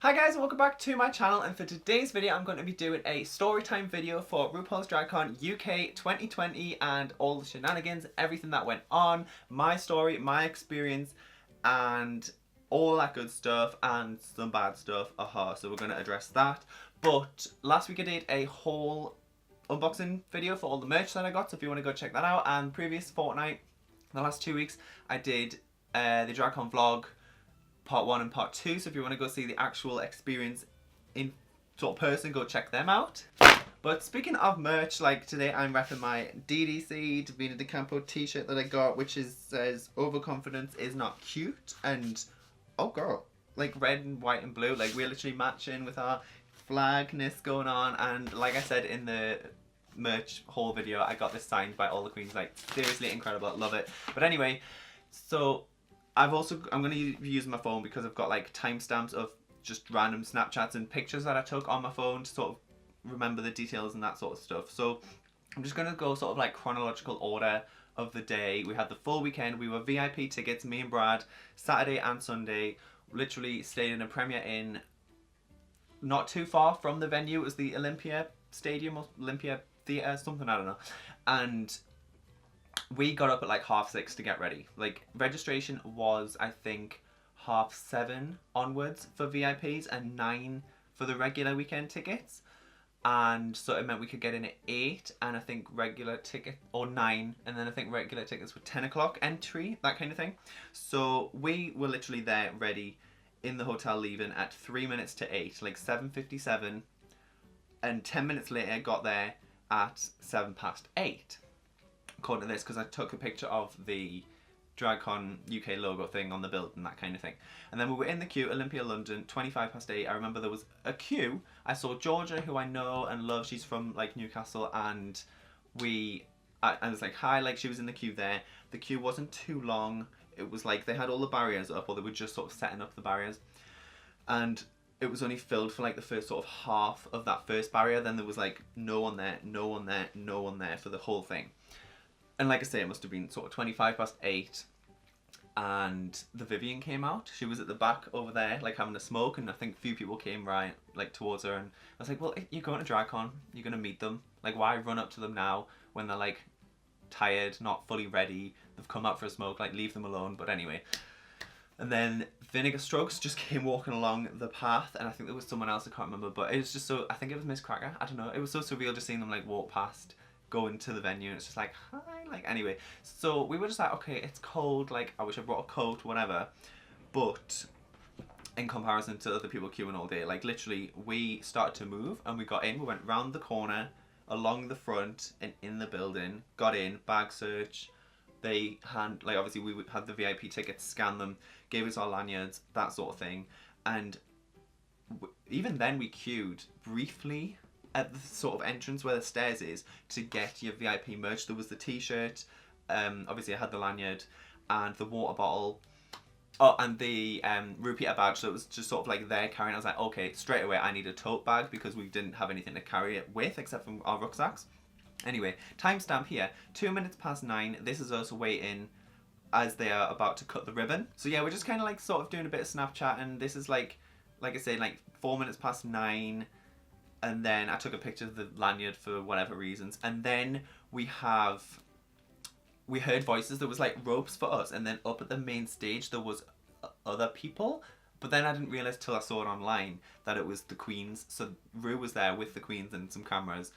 Hi guys, and welcome back to my channel, and for today's video I'm going to be doing a story time video for RuPaul's Drag Con UK 2020 and all the shenanigans, everything that went on, my story, my experience and all that good stuff and some bad stuff, so we're going to address that. But last week I did a whole unboxing video for all the merch that I got, so if you want to go check that out, and previous fortnight, the last 2 weeks, I did the Drag Con vlog part 1 and part 2, so if you want to go see the actual experience in sort of person, go check them out. But speaking of merch, like today I'm repping my DDC Davina De Campo t-shirt that I got, which says overconfidence is not cute, and oh girl, like red and white and blue, like we're literally matching with our flagness going on. And like I said in the merch haul video, I got this signed by all the queens, like seriously incredible, love it. But anyway, so I'm going to be using my phone because I've got like timestamps of just random Snapchats and pictures that I took on my phone to sort of remember the details and that sort of stuff. So I'm just going to go sort of like chronological order of the day. We had the full weekend. We were VIP tickets, me and Brad, Saturday and Sunday. Literally stayed in a Premier Inn not too far from the venue. It was the Olympia Stadium or Olympia Theatre, something, I don't know. And we got up at like 6:30 to get ready. Like registration was, I think, 7:30 onwards for VIPs and 9 for the regular weekend tickets. And so it meant we could get in at 8, and I think regular ticket, or 9, and then I think regular tickets were 10 o'clock entry, that kind of thing. So we were literally there ready in the hotel, leaving at 3 minutes to 8, like 7:57, and 10 minutes later got there at 8:07. According to this, because I took a picture of the DragCon UK logo thing on the building, that kind of thing. And then we were in the queue, Olympia London, 8:25. I remember there was a queue. I saw Georgia, who I know and love. She's from like Newcastle, and I was like, hi, like she was in the queue there. The queue wasn't too long. It was like they had all the barriers up, or they were just sort of setting up the barriers. And it was only filled for like the first sort of half of that first barrier. Then there was like no one there, no one there, no one there for the whole thing. And like I say, it must have been sort of 8:25, and the Vivian came out. She was at the back over there, like having a smoke, and I think a few people came right, like towards her, and I was like, well, you're going to DragCon, you're going to meet them. Like, why run up to them now when they're like tired, not fully ready, they've come out for a smoke, like leave them alone. But anyway. And then Vinegar Strokes just came walking along the path, and I think there was someone else, I can't remember, but it was just so, I think it was Miss Cracker, I don't know, it was so surreal just seeing them like walk past, go into the venue, and it's just like, hi, like, anyway. So we were just like, okay, it's cold, like, I wish I brought a coat, whatever. But in comparison to other people queuing all day, like, literally, we started to move, and we got in, we went round the corner, along the front, and in the building, got in, bag search. They like, obviously we had the VIP tickets, scanned them, gave us our lanyards, that sort of thing. And even then we queued briefly at the sort of entrance where the stairs is to get your VIP merch. There was the t-shirt, obviously I had the lanyard and the water bottle, oh, and the Rupiah badge. So it was just sort of like there carrying. I was like, okay, straight away I need a tote bag because we didn't have anything to carry it with except for our rucksacks. Anyway, timestamp here, 9:02. This is us waiting as they are about to cut the ribbon. So yeah, we're just kind of like sort of doing a bit of Snapchat, and this is like I said, like 9:04. And then I took a picture of the lanyard for whatever reasons. And then we heard voices. There was like ropes for us. And then up at the main stage, there was other people. But then I didn't realise till I saw it online that it was the queens. So Rue was there with the queens and some cameras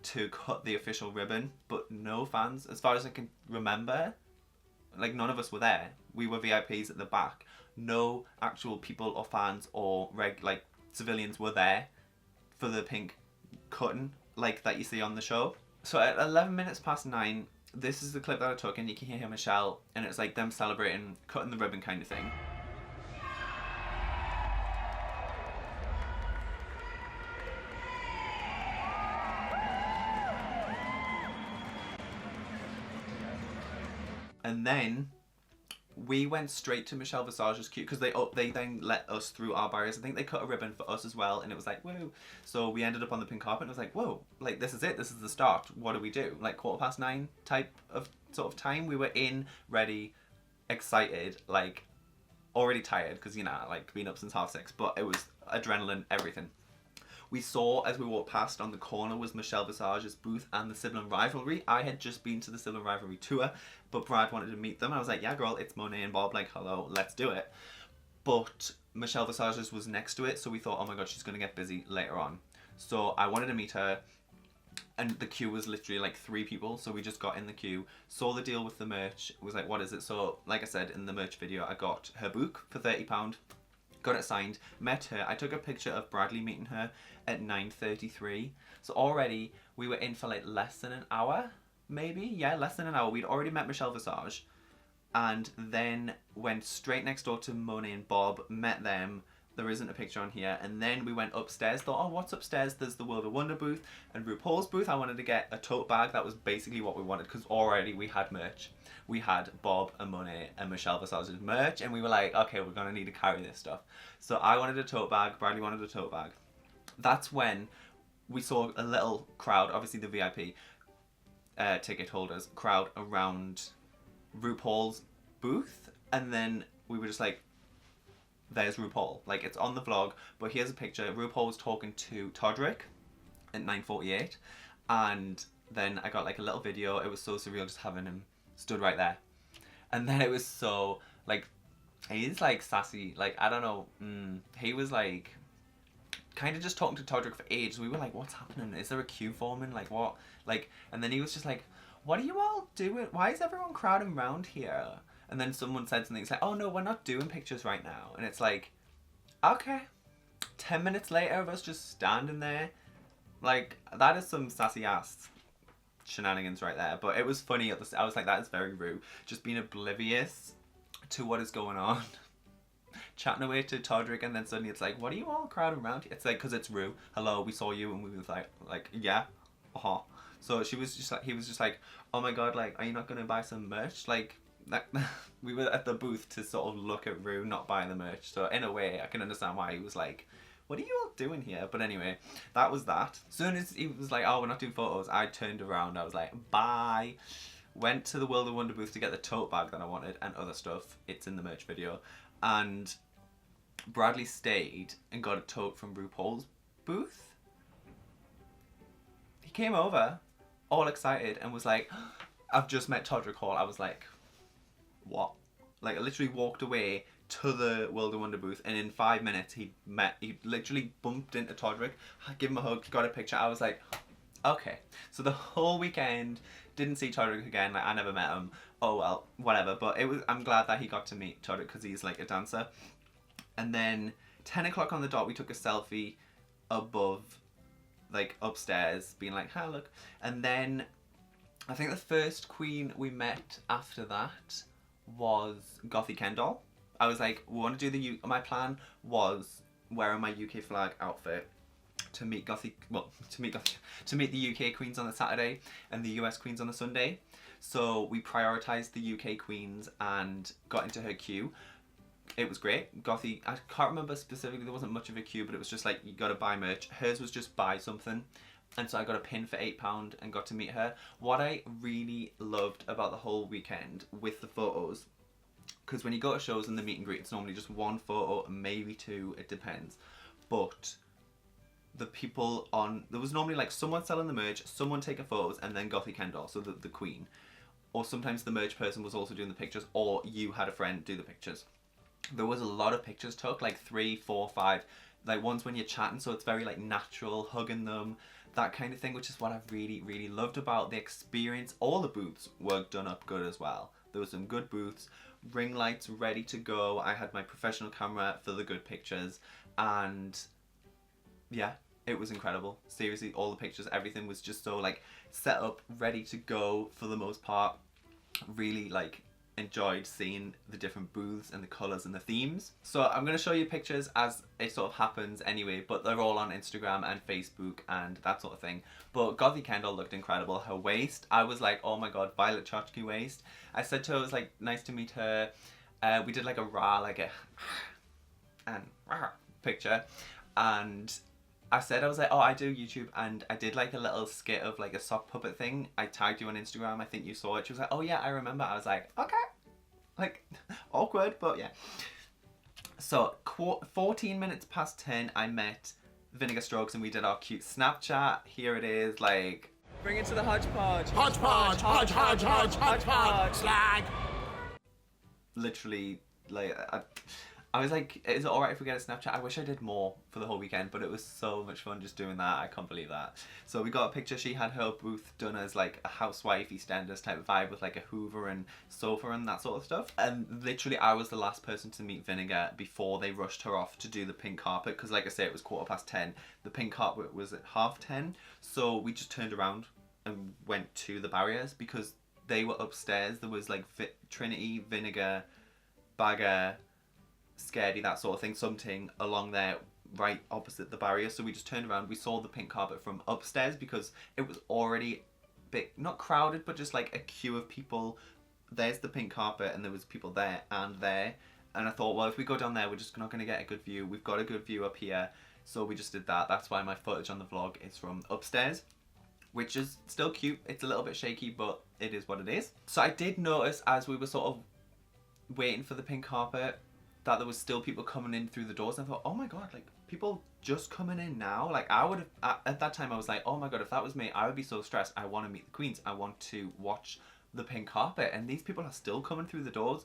to cut the official ribbon. But no fans, as far as I can remember, like none of us were there. We were VIPs at the back. No actual people or fans or like civilians were there for the pink cutting like that you see on the show. So at 9:11, this is the clip that I took, and you can hear Michelle, and it's like them celebrating cutting the ribbon kind of thing. And then we went straight to Michelle Visage's queue because they then let us through our barriers. I think they cut a ribbon for us as well, and it was like, whoa. So we ended up on the pink carpet, and it was like, whoa, like this is it, this is the start. What do we do? Like 9:15 type of sort of time. We were in, ready, excited, like already tired because, you know, like been up since 6:30, but it was adrenaline, everything. We saw as we walked past on the corner was Michelle Visage's booth and the Sibling Rivalry. I had just been to the Sibling Rivalry tour, but Brad wanted to meet them. I was like, yeah, girl, it's Monet and Bob. Like, hello, let's do it. But Michelle Visage's was next to it, so we thought, oh my god, she's going to get busy later on. So I wanted to meet her, and the queue was literally like 3 people, so we just got in the queue, saw the deal with the merch, was like, what is it? So, like I said in the merch video, I got her book for £30, got it signed, met her. I took a picture of Bradley meeting her at 9:33. So already we were in for like less than an hour, maybe? Yeah, less than an hour. We'd already met Michelle Visage, and then went straight next door to Monet and Bob, met them. There isn't a picture on here. And then we went upstairs, thought, oh, what's upstairs? There's the World of Wonder booth and RuPaul's booth. I wanted to get a tote bag. That was basically what we wanted, because already we had merch. We had Bob and Monet and Michelle Visage's merch, and we were like, okay, we're gonna need to carry this stuff. So I wanted a tote bag, Bradley wanted a tote bag. That's when we saw a little crowd, obviously the VIP ticket holders, crowd around RuPaul's booth, and then we were just like, there's RuPaul. Like, it's on the vlog, but here's a picture. RuPaul was talking to Todrick at 9:48, and then I got like a little video. It was so surreal just having him stood right there. And then it was so, like, he's like sassy, like, I don't know, he was like kind of just talking to Todrick for ages. We were like, what's happening? Is there a queue forming? Like, what? Like, and then he was just like, what are you all doing? Why is everyone crowding around here? And then someone said something, it's like, oh no, we're not doing pictures right now. And it's like, okay. 10 minutes later of us just standing there. Like, that is some sassy ass shenanigans right there. But it was funny. I was like, that is very rude. Just being oblivious to what is going on. Chatting away to Todrick, and then suddenly it's like, what are you all crowding around here? It's like, because it's Rue. Hello, we saw you, and we was like, yeah, So she was just like, he was just like, oh my god, like, are you not gonna buy some merch? Like, that, we were at the booth to sort of look at Rue, not buy the merch. So in a way, I can understand why he was like, what are you all doing here? But anyway, that was that. As soon as he was like, oh, we're not doing photos, I turned around. I was like, bye. Went to the World of Wonder booth to get the tote bag that I wanted and other stuff. It's in the merch video. And Bradley stayed and got a tote from RuPaul's booth. He came over, all excited, and was like, I've just met Todrick Hall. I was like, what? Like, I literally walked away to the World of Wonder booth, and in 5 minutes he literally bumped into Todrick, gave him a hug, got a picture. I was like, okay. So the whole weekend, didn't see Todrick again. Like, I never met him. Oh well, whatever. But I'm glad that he got to meet Todrick because he's like a dancer. And then 10 o'clock on the dot, we took a selfie above, like, upstairs, being like, hi, look. And then I think the first queen we met after that was Gothy Kendall. I was like, we want to do my plan was wearing my UK flag outfit to meet to meet the UK queens on the Saturday and the US queens on the Sunday. So we prioritized the UK queens and got into her queue. It was great. Gothy, I can't remember specifically, there wasn't much of a queue, but it was just like, you gotta buy merch. Hers was just buy something. And so I got a pin for £8 and got to meet her. What I really loved about the whole weekend with the photos, because when you go to shows and the meet and greet, it's normally just 1 photo, maybe 2, it depends. But the people there was normally like someone selling the merch, someone taking photos, and then Gothy Kendall, so the queen. Or sometimes the merch person was also doing the pictures, or you had a friend do the pictures. There was a lot of pictures took, like 3, 4, 5, like ones when you're chatting, so it's very like natural, hugging them, that kind of thing, which is what I've really, really loved about the experience. All the booths were done up good as well. There were some good booths, ring lights ready to go. I had my professional camera for the good pictures, and yeah, it was incredible. Seriously, all the pictures, everything was just so like set up, ready to go for the most part. Really like enjoyed seeing the different booths and the colours and the themes. So I'm going to show you pictures as it sort of happens anyway, but they're all on Instagram and Facebook and that sort of thing. But Gothy Kendall looked incredible. Her waist, I was like, oh my god, Violet Chachki waist. I said to her, it was like, nice to meet her. We did like a picture, and I was like, oh, I do YouTube, and I did like a little skit of like a sock puppet thing. I tagged you on Instagram, I think you saw it. She was like, oh yeah, I remember. I was like, okay. Like, awkward, but yeah. So 14 minutes past 10, I met Vinegar Strokes and we did our cute Snapchat. Here it is, like, bring it to the hodgepodge. Hodgepodge, hodgepodge, slag. Literally, like, I was like, is it alright if we get a Snapchat? I wish I did more for the whole weekend, but it was so much fun just doing that. I can't believe that. So we got a picture. She had her booth done as like a housewife EastEnders type of vibe with like a Hoover and sofa and that sort of stuff. And literally I was the last person to meet Vinegar before they rushed her off to do the pink carpet. Because like I say, it was 10:15. The pink carpet was at 10:30. So we just turned around and went to the barriers because they were upstairs. There was like Trinity, Vinegar, Bagger, Scaredy, that sort of thing, something along there right opposite the barrier. So we just turned around, we saw the pink carpet from upstairs because it was already a bit, not crowded, but just like a queue of people. There's the pink carpet and there was people there and there. And I thought, well, if we go down there, we're just not going to get a good view. We've got a good view up here. So we just did that. That's why my footage on the vlog is from upstairs, which is still cute. It's a little bit shaky, but it is what it is. So I did notice as we were sort of waiting for the pink carpet that there was still people coming in through the doors, and I thought, oh my god, like, people just coming in now? Like, I would have, at that time I was like, oh my god, if that was me, I would be so stressed. I want to meet the queens. I want to watch the pink carpet, and these people are still coming through the doors.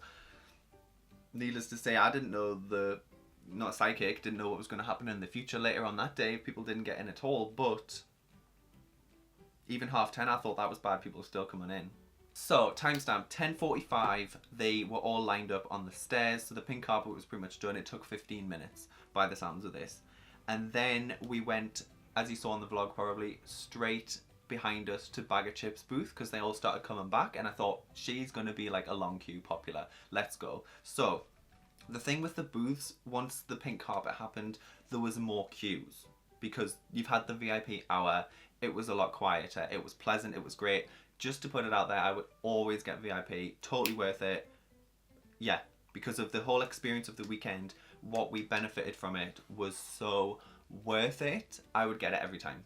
Needless to say, I didn't know not psychic, didn't know what was going to happen in the future later on that day. People didn't get in at all, but even 10:30, I thought that was bad. People were still coming in. So, timestamp, 10:45, they were all lined up on the stairs, so the pink carpet was pretty much done. It took 15 minutes by the sounds of this. And then we went, as you saw in the vlog probably, straight behind us to Bag of Chips booth because they all started coming back, and I thought, she's going to be like a long queue popular. Let's go. So, the thing with the booths, once the pink carpet happened, there was more queues because you've had the VIP hour. It was a lot quieter. It was pleasant. It was great. Just to put it out there, I would always get VIP. Totally worth it. Yeah, because of the whole experience of the weekend, what we benefited from it was so worth it. I would get it every time.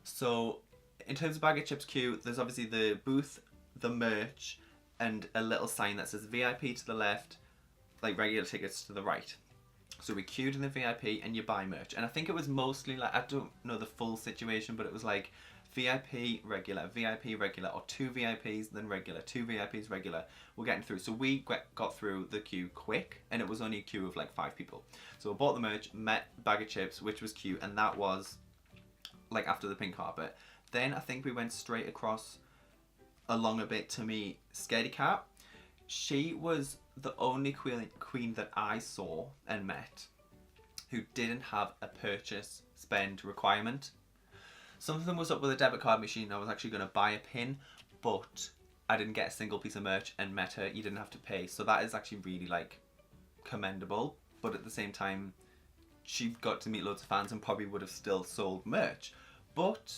So, in terms of Bag of Chips queue, there's obviously the booth, the merch, and a little sign that says VIP to the left, like regular tickets to the right. So we queued in the VIP and you buy merch. And I think it was mostly like, I don't know the full situation, but it was like VIP, regular, or 2 VIPs, then regular, 2 VIPs, regular. We're getting through. So we got through the queue quick, and it was only a queue of like 5 people. So I bought the merch, met Bag of Chips, which was cute, and that was like after the pink carpet. Then I think we went straight across along a bit to meet Scaredy Cat. She was the only queen that I saw and met who didn't have a purchase spend requirement. Something was up with a debit card machine. I was actually going to buy a pin, but I didn't get a single piece of merch and met her. You didn't have to pay. So that is actually really like commendable. But at the same time, she got to meet loads of fans and probably would have still sold merch. But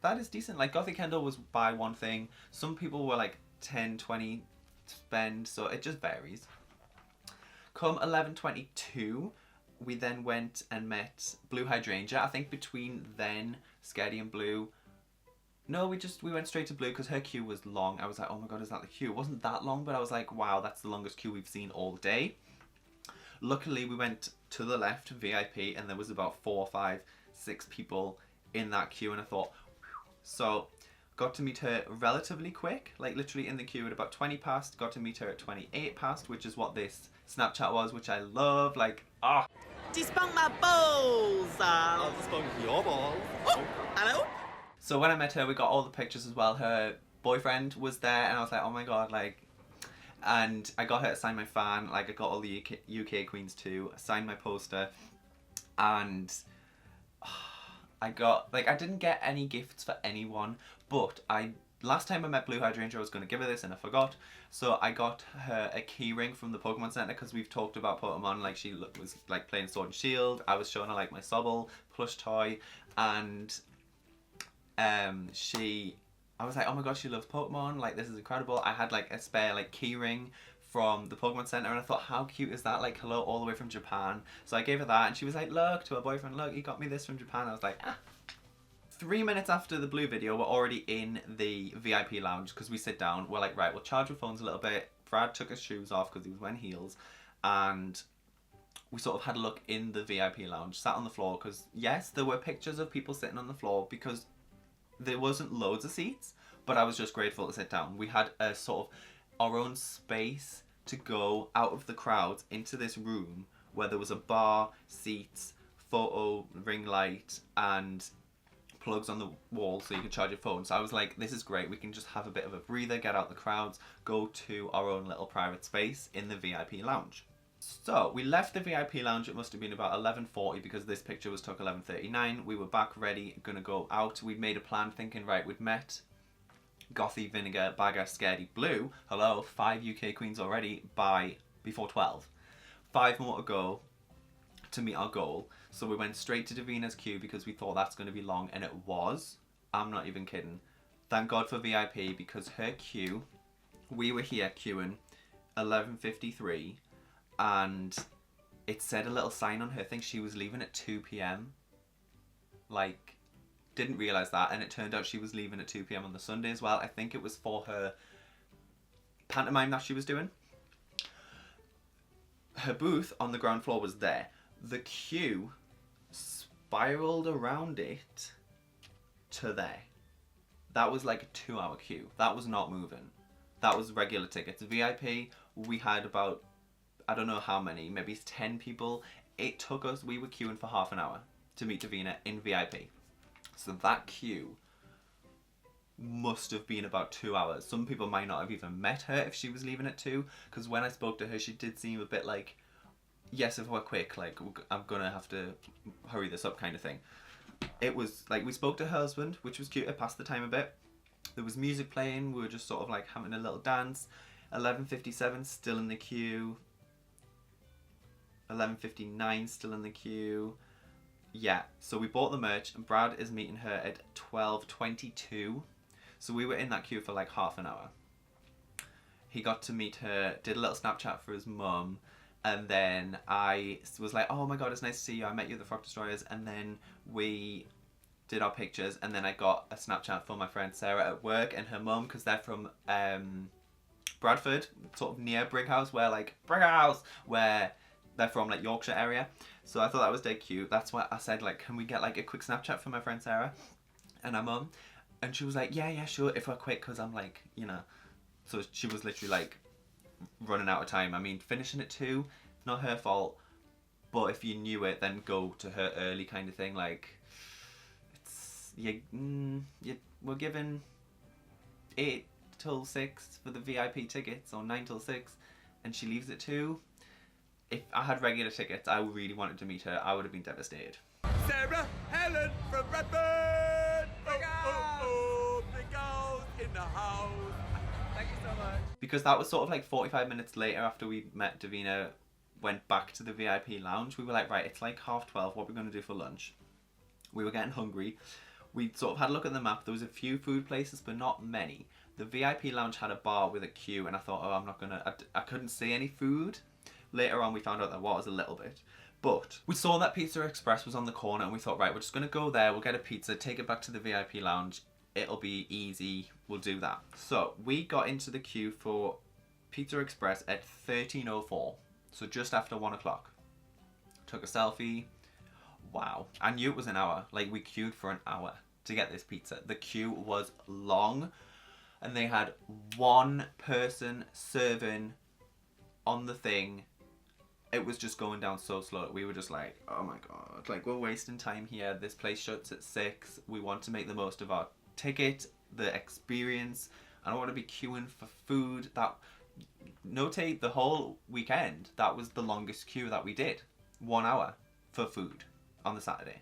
that is decent. Like Gothic Kendall was buy one thing. Some people were like 10, 20 spend. So it just varies. Come 11:22. We then went and met Blue Hydrangea. I think between then, Scaredy and Blue, no, we went straight to Blue because her queue was long. I was like, oh my god, is that the queue? It wasn't that long, but I was like, wow, that's the longest queue we've seen all day. Luckily, we went to the left, VIP, and there was about 4, 5, 6 people in that queue, and I thought, whew. So got to meet her relatively quick, like literally in the queue at about 20 past, got to meet her at 28 past, which is what this Snapchat was, which I love, like, ah. Despunk my balls. I'll despunk your balls. Oh, hello? So when I met her, we got all the pictures as well. Her boyfriend was there, and I was like, oh my god, like, and I got her to sign my fan. Like, I got all the UK queens too. I signed my poster, and I got, like, I didn't get any gifts for anyone, but last time I met Blue Hydrangea, I was going to give her this and I forgot. So I got her a key ring from the Pokemon Center because we've talked about Pokemon. Like, she was like playing Sword and Shield. I was showing her like my Sobble plush toy, and I was like, oh my god, she loves Pokemon. Like, this is incredible. I had like a spare like key ring from the Pokemon Center, and I thought, how cute is that? Like, hello, all the way from Japan. So I gave her that, and she was like, look, to her boyfriend, look, he got me this from Japan. I was like, ah. 3 minutes after the Blue video, we're already in the VIP lounge because we sit down. We're like, right, we'll charge our phones a little bit. Brad took his shoes off because he was wearing heels, and we sort of had a look in the VIP lounge, sat on the floor, because yes, there were pictures of people sitting on the floor because there wasn't loads of seats, but I was just grateful to sit down. We had a sort of our own space to go out of the crowds into this room where there was a bar, seats, photo ring light, and plugs on the wall so you could charge your phone. So I was like, this is great. We can just have a bit of a breather, get out the crowds, go to our own little private space in the VIP lounge. So we left the VIP lounge, it must have been about 11:40 because this picture was took 11:39. We were back ready, gonna go out. We'd made a plan thinking, right, we'd met Gothy, Vinegar, Bagger, Scaredy, Blue. Hello, 5 UK queens already before 12. 5 more to go to meet our goal. So we went straight to Davina's queue because we thought that's going to be long, and it was. I'm not even kidding. Thank God for VIP because her queue, we were here queuing 11:53 and it said a little sign on her thing she was leaving at 2 p.m. Like, didn't realise that, and it turned out she was leaving at 2 p.m. on the Sunday as well. I think it was for her pantomime that she was doing. Her booth on the ground floor was there. The queue spiraled around it to there. That was like a 2-hour queue. That was not moving. That was regular tickets. VIP, we had about, I don't know how many, maybe 10 people. It took us, we were queuing for half an hour to meet Davina in VIP. So that queue must have been about 2 hours. Some people might not have even met her if she was leaving at 2, because when I spoke to her, she did seem a bit like, yes, if we're quick, like, I'm gonna have to hurry this up kind of thing. It was like, we spoke to her husband, which was cute. It passed the time a bit. There was music playing. We were just sort of like having a little dance. 11:57, still in the queue. 11:59, still in the queue. Yeah, so we bought the merch, and Brad is meeting her at 12:22. So we were in that queue for like half an hour. He got to meet her, did a little Snapchat for his mum, and then I was like, oh my god, it's nice to see you. I met you at the Frock Destroyers, and then we did our pictures, and then I got a Snapchat for my friend Sarah at work and her mum, because they're from Bradford, sort of near Brighouse, where they're from, like Yorkshire area. So I thought that was dead cute. That's why I said, like, can we get like a quick Snapchat for my friend Sarah and her mum? And she was like, yeah, sure, if we're quick, because I'm like, you know. So she was literally like running out of time. I mean, finishing at 2, not her fault, but if you knew it, then go to her early kind of thing. Like, it's we're given 8 till 6 for the VIP tickets, or 9 till 6, and she leaves at 2. If I had regular tickets, I really wanted to meet her. I would have been devastated. Sarah Helen from Bradford. Big girls in the house. Thank you so much. Because that was sort of like 45 minutes later after we met Davina, went back to the VIP lounge. We were like, right, it's like 12:30. What are we going to do for lunch? We were getting hungry. We sort of had a look at the map. There was a few food places, but not many. The VIP lounge had a bar with a queue, and I thought, oh, I'm not going to... I couldn't see any food. Later on, we found out there was a little bit. But we saw that Pizza Express was on the corner, and we thought, right, we're just going to go there. We'll get a pizza, take it back to the VIP lounge. It'll be easy. We'll do that. So we got into the queue for Pizza Express at 13:04. So just after 1 o'clock. Took a selfie. Wow. I knew it was an hour. Like, we queued for an hour to get this pizza. The queue was long, and they had one person serving on the thing. It was just going down so slow. We were just like, oh my god, like, we're wasting time here. This place shuts at 6. We want to make the most of our ticket, the experience. I don't want to be queuing for food. That, notate the whole weekend, that was the longest queue that we did. 1 hour for food on the Saturday.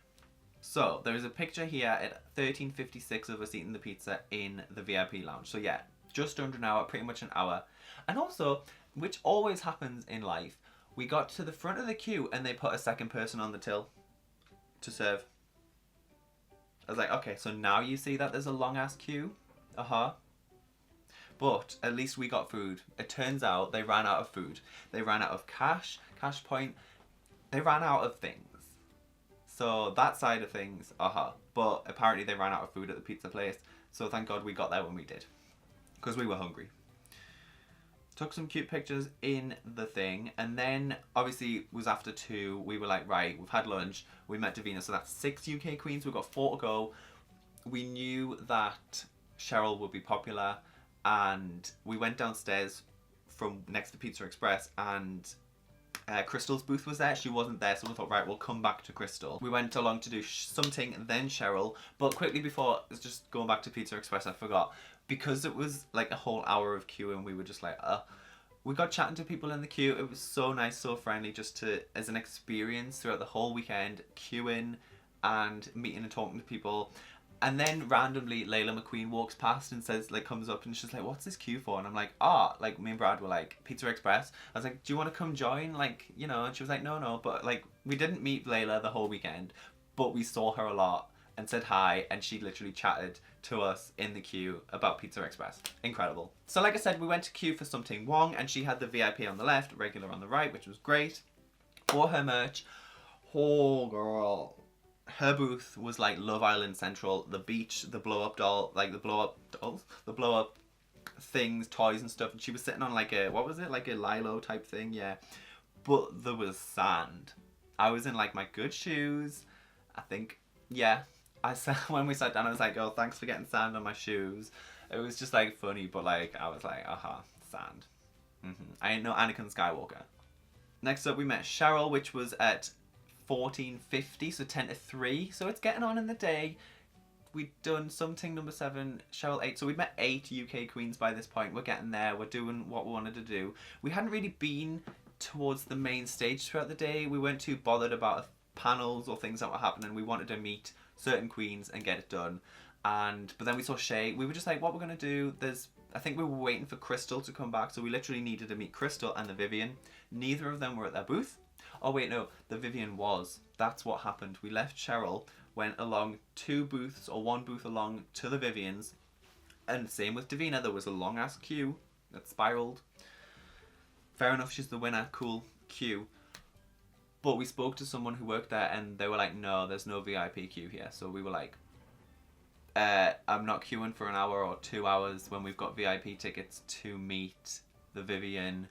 So there is a picture here at 13:56 of us eating the pizza in the VIP lounge. So yeah, just under an hour, pretty much an hour. And also, which always happens in life, we got to the front of the queue and they put a second person on the till to serve. I was like, okay, so now you see that there's a long ass queue? But at least we got food. It turns out they ran out of food. They ran out of cash point. They ran out of things. So that side of things, but apparently they ran out of food at the pizza place. So thank God we got there when we did, because we were hungry. took some cute pictures in the thing, and then obviously it was after 2. We were like, right, we've had lunch, we met Davina, so that's 6 UK queens. We've got 4 to go. We knew that Cheryl would be popular, and we went downstairs from next to Pizza Express, and Crystal's booth was there. She wasn't there, so we thought, right, we'll come back to Crystal. We went along to do something, then Cheryl. But quickly before, just going back to Pizza Express, I forgot. Because it was like a whole hour of queue, and we were just like, we got chatting to people in the queue. It was so nice, so friendly, just to, as an experience throughout the whole weekend, queuing and meeting and talking to people. And then randomly Layla McQueen walks past and says, like, comes up and she's like, what's this queue for? And I'm like, like, me and Brad were like, Pizza Express. I was like, do you want to come join? Like, you know, and she was like, no. But like, we didn't meet Layla the whole weekend, but we saw her a lot and said hi, and she literally chatted to us in the queue about Pizza Express. Incredible. So like I said, we went to queue for Something Wong, and she had the VIP on the left, regular on the right, which was great. For her merch, oh girl, her booth was like Love Island Central, the beach, the blow up doll, like the blow up dolls, the blow up things, toys and stuff, and she was sitting on like a, what was it, like a Lilo type thing, yeah. But there was sand. I was in like my good shoes, I think, yeah. When we sat down, I was like, oh, thanks for getting sand on my shoes. It was just like funny, but like, I was like, sand. I ain't no Anakin Skywalker. Next up, we met Cheryl, which was at 14:50, so 10 to 3. So it's getting on in the day. We'd done Something number 7, Cheryl 8. So we'd met 8 UK queens by this point. We're getting there. We're doing what we wanted to do. We hadn't really been towards the main stage throughout the day. We weren't too bothered about panels or things that were happening. We wanted to meet certain queens and get it done. But then we saw Shay. We were just like, what we're gonna do? I think we were waiting for Crystal to come back, so we literally needed to meet Crystal and the Vivian. Neither of them were at their booth. Oh wait, no, the Vivian was. That's what happened. We left Cheryl, went along 2 booths or 1 booth along to the Vivian's, and same with Davina. There was a long ass queue that spiraled. Fair enough, she's the winner. Cool queue. But we spoke to someone who worked there, and they were like, no, there's no VIP queue here. So we were like, I'm not queuing for an hour or 2 hours when we've got VIP tickets to meet the Vivian.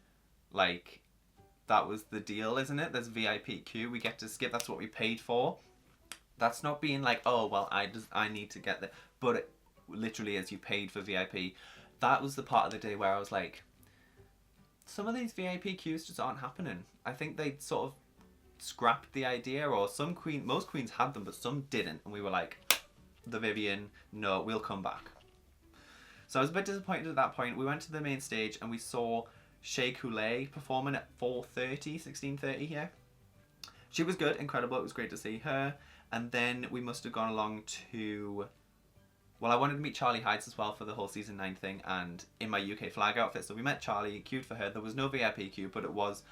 Like, that was the deal, isn't it? There's VIP queue. We get to skip. That's what we paid for. That's not being like, oh, well, I need to get there. But it literally is, you paid for VIP. That was the part of the day where I was like, some of these VIP queues just aren't happening. I think they sort of scrapped the idea, or most queens had them, but some didn't, and we were like, the Vivian, no, we'll come back. So I was a bit disappointed at that point. We went to the main stage and we saw Shea Coulee performing at 16:30 here. She was good, incredible, it was great to see her. And then we must have gone along to, well, I wanted to meet Charlie Heights as well for the whole season 9 thing, and in my UK flag outfit, so we met Charlie, queued for her. There was no VIP queue, but it was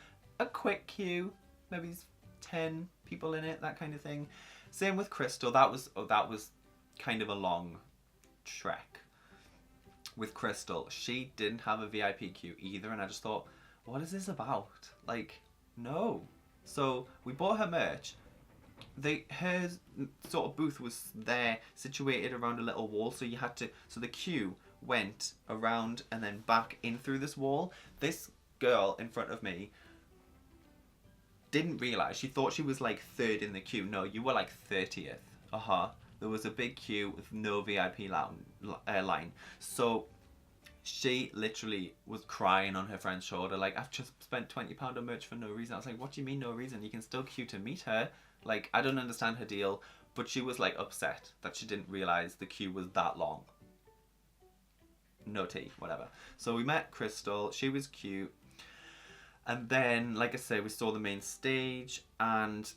a quick queue, maybe 10 people in it, that kind of thing. Same with Crystal. That was kind of a long trek with Crystal. She didn't have a VIP queue either, and I just thought, what is this about? Like, no. So we bought her merch. Her sort of booth was there, situated around a little wall, so the queue went around and then back in through this wall. This girl in front of me didn't realise. She thought she was like 3rd in the queue. No, you were like 30th. There was a big queue with no VIP line. So she literally was crying on her friend's shoulder, like, I've just spent £20 on merch for no reason. I was like, what do you mean no reason? You can still queue to meet her. Like, I don't understand her deal. But she was like upset that she didn't realise the queue was that long. No tea, whatever. So we met Crystal. She was cute. And then, like I say, we saw the main stage, and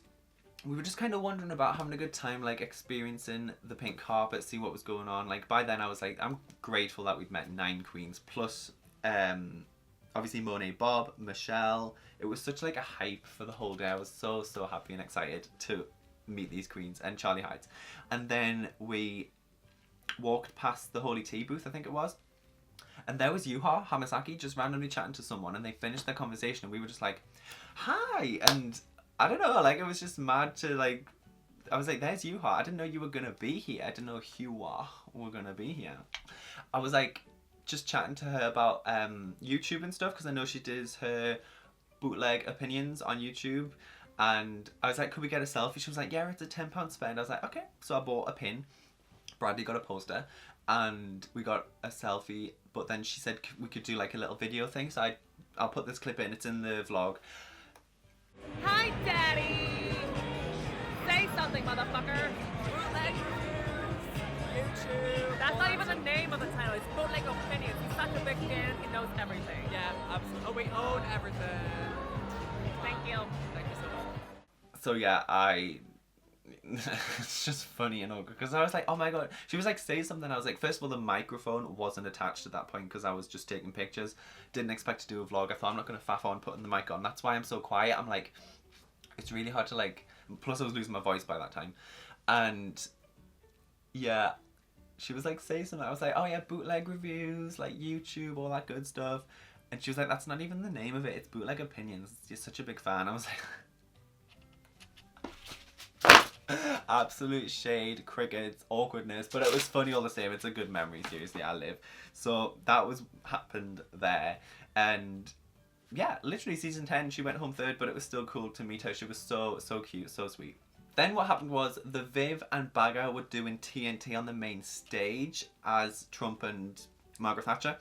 we were just kind of wondering about having a good time, like experiencing the pink carpet, see what was going on. Like, by then I was like, I'm grateful that we'd met 9 queens, plus obviously Monet Bob, Michelle. It was such like a hype for the whole day. I was so happy and excited to meet these queens, and Charlie Heights. And then we walked past the Holy Tea booth, I think it was, and there was Yuha Hamasaki just randomly chatting to someone, and they finished their conversation, and we were just like, hi. And I don't know, like, it was just mad to, like, I was like, there's Yuha. I didn't know you were gonna be here. I didn't know Yuha were gonna be here. I was like, just chatting to her about YouTube and stuff, because I know she does her bootleg opinions on YouTube. And I was like, could we get a selfie? She was like, yeah, it's a £10 spend. I was like, okay. So I bought a pin. Bradley got a poster. And we got a selfie. But then she said we could do like a little video thing. So I'll put this clip in. It's in the vlog. Hi, Daddy! Say something, motherfucker! Bootleg YouTube. That's not even the name of the channel. It's Bootleg Opinions. He's such a big fan. He knows everything. Yeah, absolutely. Oh, we own everything. Thank you. Thank you so much. So yeah, it's just funny, you know, because I was like, oh my god. She was like, say something. I was like, first of all, the microphone wasn't attached at that point because I was just taking pictures. Didn't expect to do a vlog. I thought, I'm not going to faff on putting the mic on. That's why I'm so quiet. I'm like, it's really hard to like, plus I was losing my voice by that time. And yeah, she was like, say something. I was like, oh yeah, bootleg reviews, like YouTube, all that good stuff. And she was like, that's not even the name of it. It's Bootleg Opinions. You're such a big fan. I was like, absolute shade, crickets, awkwardness, but it was funny all the same. It's a good memory, seriously. I live. So that was happened there. And yeah, literally season 10, she went home third, but it was still cool to meet her. She was so cute, so sweet. Then what happened was the Viv and Bagger were doing TNT on the main stage as Trump and Margaret Thatcher.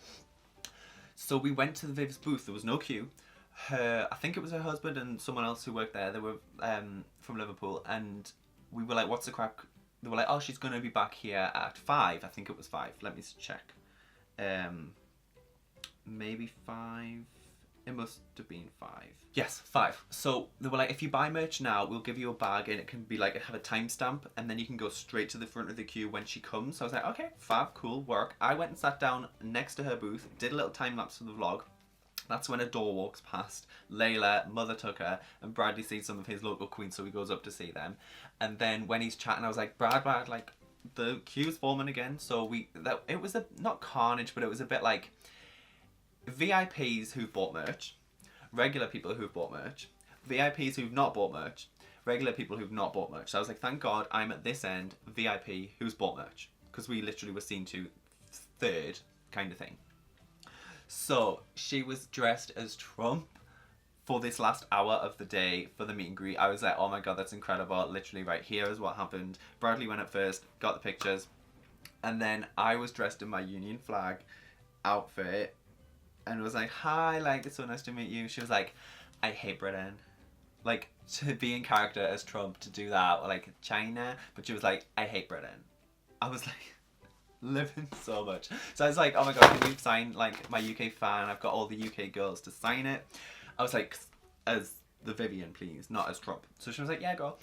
So we went to the Viv's booth. There was no queue. I think it was her husband and someone else who worked there. They were from Liverpool, and we were like, what's the crack? They were like, oh, she's going to be back here at 5. I think it was 5. Let me check. Maybe 5. It must have been 5. Yes, 5. So they were like, if you buy merch now, we'll give you a bag, and it can be like, have a timestamp, and then you can go straight to the front of the queue when she comes. So I was like, okay, fab, cool, work. I went and sat down next to her booth, did a little time lapse for the vlog. That's when a door walks past. Layla, Mother Tucker, and Bradley sees some of his local queens, so he goes up to see them. And then when he's chatting, I was like, Brad, like, the queue's forming again. So it was not carnage, but it was a bit like VIPs who've bought merch, regular people who've bought merch, VIPs who've not bought merch, regular people who've not bought merch. So I was like, thank God I'm at this end, VIP who's bought merch. Because we literally were seen to third kind of thing. So she was dressed as Trump for this last hour of the day for the meet and greet. I was like, oh my God, that's incredible. Literally right here is what happened. Bradley went up first, got the pictures. And then I was dressed in my Union flag outfit. And was like, hi, like, it's so nice to meet you. She was like, I hate Britain. Like, to be in character as Trump, to do that, or like China. But she was like, I hate Britain. I was like, living so much. So I was like, oh my God, can you sign, like, my UK fan? I've got all the UK girls to sign it. I was like, as the Vivian, please, not as Trump. So she was like, yeah, girl.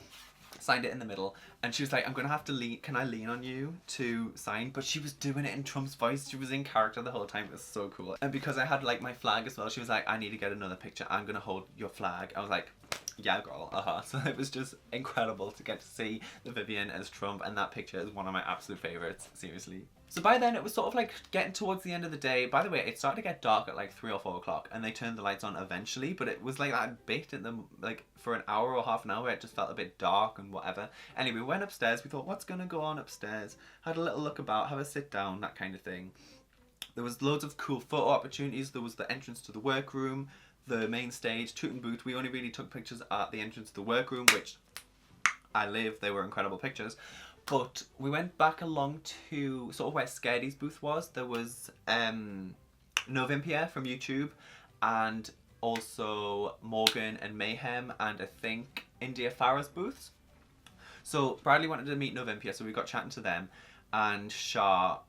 Signed it in the middle, and she was like, I'm gonna have to lean, can I lean on you to sign? But she was doing it in Trump's voice. She was in character the whole time. It was so cool. And because I had like my flag as well, she was like, I need to get another picture. I'm gonna hold your flag. I was like, yeah, girl, So it was just incredible to get to see the Vivian as Trump, and that picture is one of my absolute favorites, seriously. So by then it was sort of like getting towards the end of the day. By the way, it started to get dark at like 3 or 4 o'clock, and they turned the lights on eventually, but it was like that bit in the, like, for an hour or half an hour, it just felt a bit dark and whatever. Anyway, we went upstairs. We thought, what's gonna go on upstairs? Had a little look about, have a sit down, that kind of thing. There was loads of cool photo opportunities. There was the entrance to the workroom, the main stage, Toot and Boot. We only really took pictures at the entrance to the workroom, which I live. They were incredible pictures. But we went back along to sort of where Scaredy's booth was. There was Novimpia from YouTube, and also Morgan and Mayhem, and I think India Farah's booths. So Bradley wanted to meet Novimpia, so we got chatting to them, and Shah,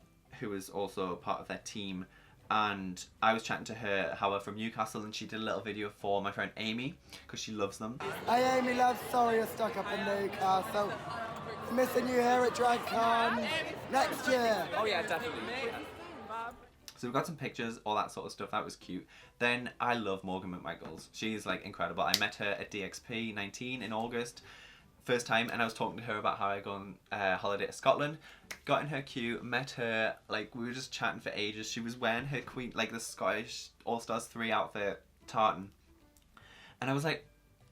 who was also part of their team, and I was chatting to her, Howard from Newcastle, and she did a little video for my friend Amy, because she loves them. Hey Amy, love, sorry you're stuck up in Newcastle. Missing you here at DragCon next year. Oh yeah, definitely. So we got some pictures, all that sort of stuff. That was cute. Then I love Morgan McMichaels. She's like incredible. I met her at DXP 19 in August. First time, and I was talking to her about how I go on holiday to Scotland. Got in her queue, met her, like, we were just chatting for ages. She was wearing her queen, like, the Scottish All-Stars 3 outfit, tartan. And I was like,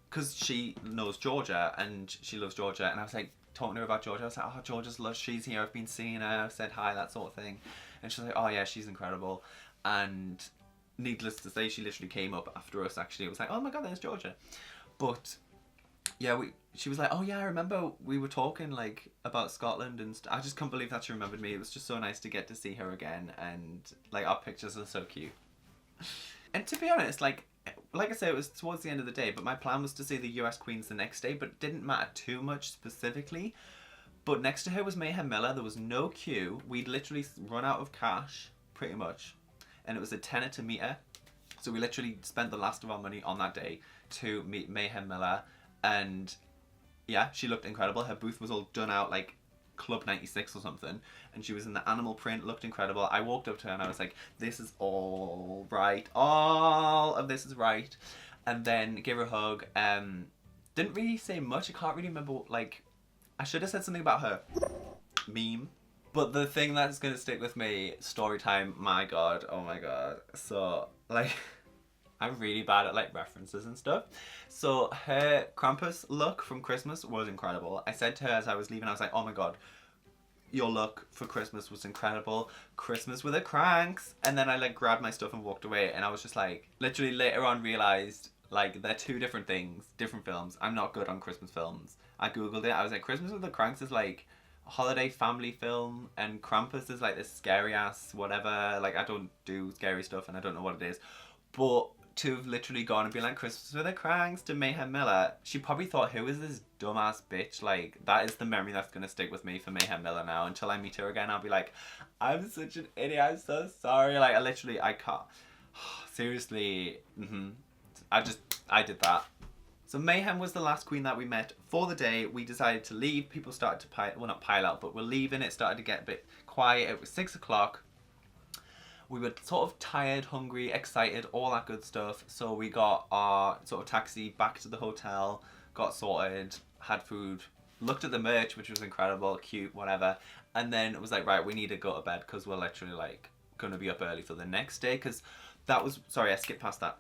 because she knows Georgia, and she loves Georgia, and I was like, talking to her about Georgia. I was like, oh, Georgia's lush, she's here, I've been seeing her, I've said hi, that sort of thing. And she's like, oh yeah, she's incredible. And needless to say, she literally came up after us actually. It was like, oh my god, there's Georgia. But yeah, she was like, oh yeah, I remember we were talking like about Scotland and I just can't believe that she remembered me. It was just so nice to get to see her again, and like our pictures are so cute. And to be honest, like I said, it was towards the end of the day, but my plan was to see the US Queens the next day, but it didn't matter too much specifically. But next to her was Mayhem Miller. There was no queue. We'd literally run out of cash, pretty much. And it was a tenner to meet her. So we literally spent the last of our money on that day to meet Mayhem Miller. And yeah, she looked incredible. Her booth was all done out like Club 96 or something. And she was in the animal print, looked incredible. I walked up to her and I was like, this is all right. All of this is right. And then gave her a hug. Didn't really say much. I can't really remember, like, I should have said something about her meme. But the thing that's going to stick with me, story time, my god, oh my god. So, like, I'm really bad at, like, references and stuff. So, her Krampus look from Christmas was incredible. I said to her as I was leaving, I was like, oh my god, your look for Christmas was incredible. Christmas with the cranks. And then I, like, grabbed my stuff and walked away. And I was just, like, literally later on realised, like, they're two different things, different films. I'm not good on Christmas films. I googled it. I was like, Christmas with the Cranks is like a holiday family film, and Krampus is like this scary ass whatever. Like, I don't do scary stuff and I don't know what it is. But to have literally gone and be like, Christmas with the Cranks to Mayhem Miller, she probably thought, who is this dumbass bitch? Like, that is the memory that's going to stick with me for Mayhem Miller now. Until I meet her again, I'll be like, I'm such an idiot. I'm so sorry. Like, I can't. Seriously. I did that. So Mayhem was the last queen that we met for the day. We decided to leave. People started to not pile out, but we're leaving. It started to get a bit quiet. It was 6 o'clock. We were sort of tired, hungry, excited, all that good stuff. So we got our sort of taxi back to the hotel, got sorted, had food, looked at the merch, which was incredible, cute, whatever. And then it was like, right, we need to go to bed because we're literally like going to be up early for the next day. Because that was, sorry, I skipped past that.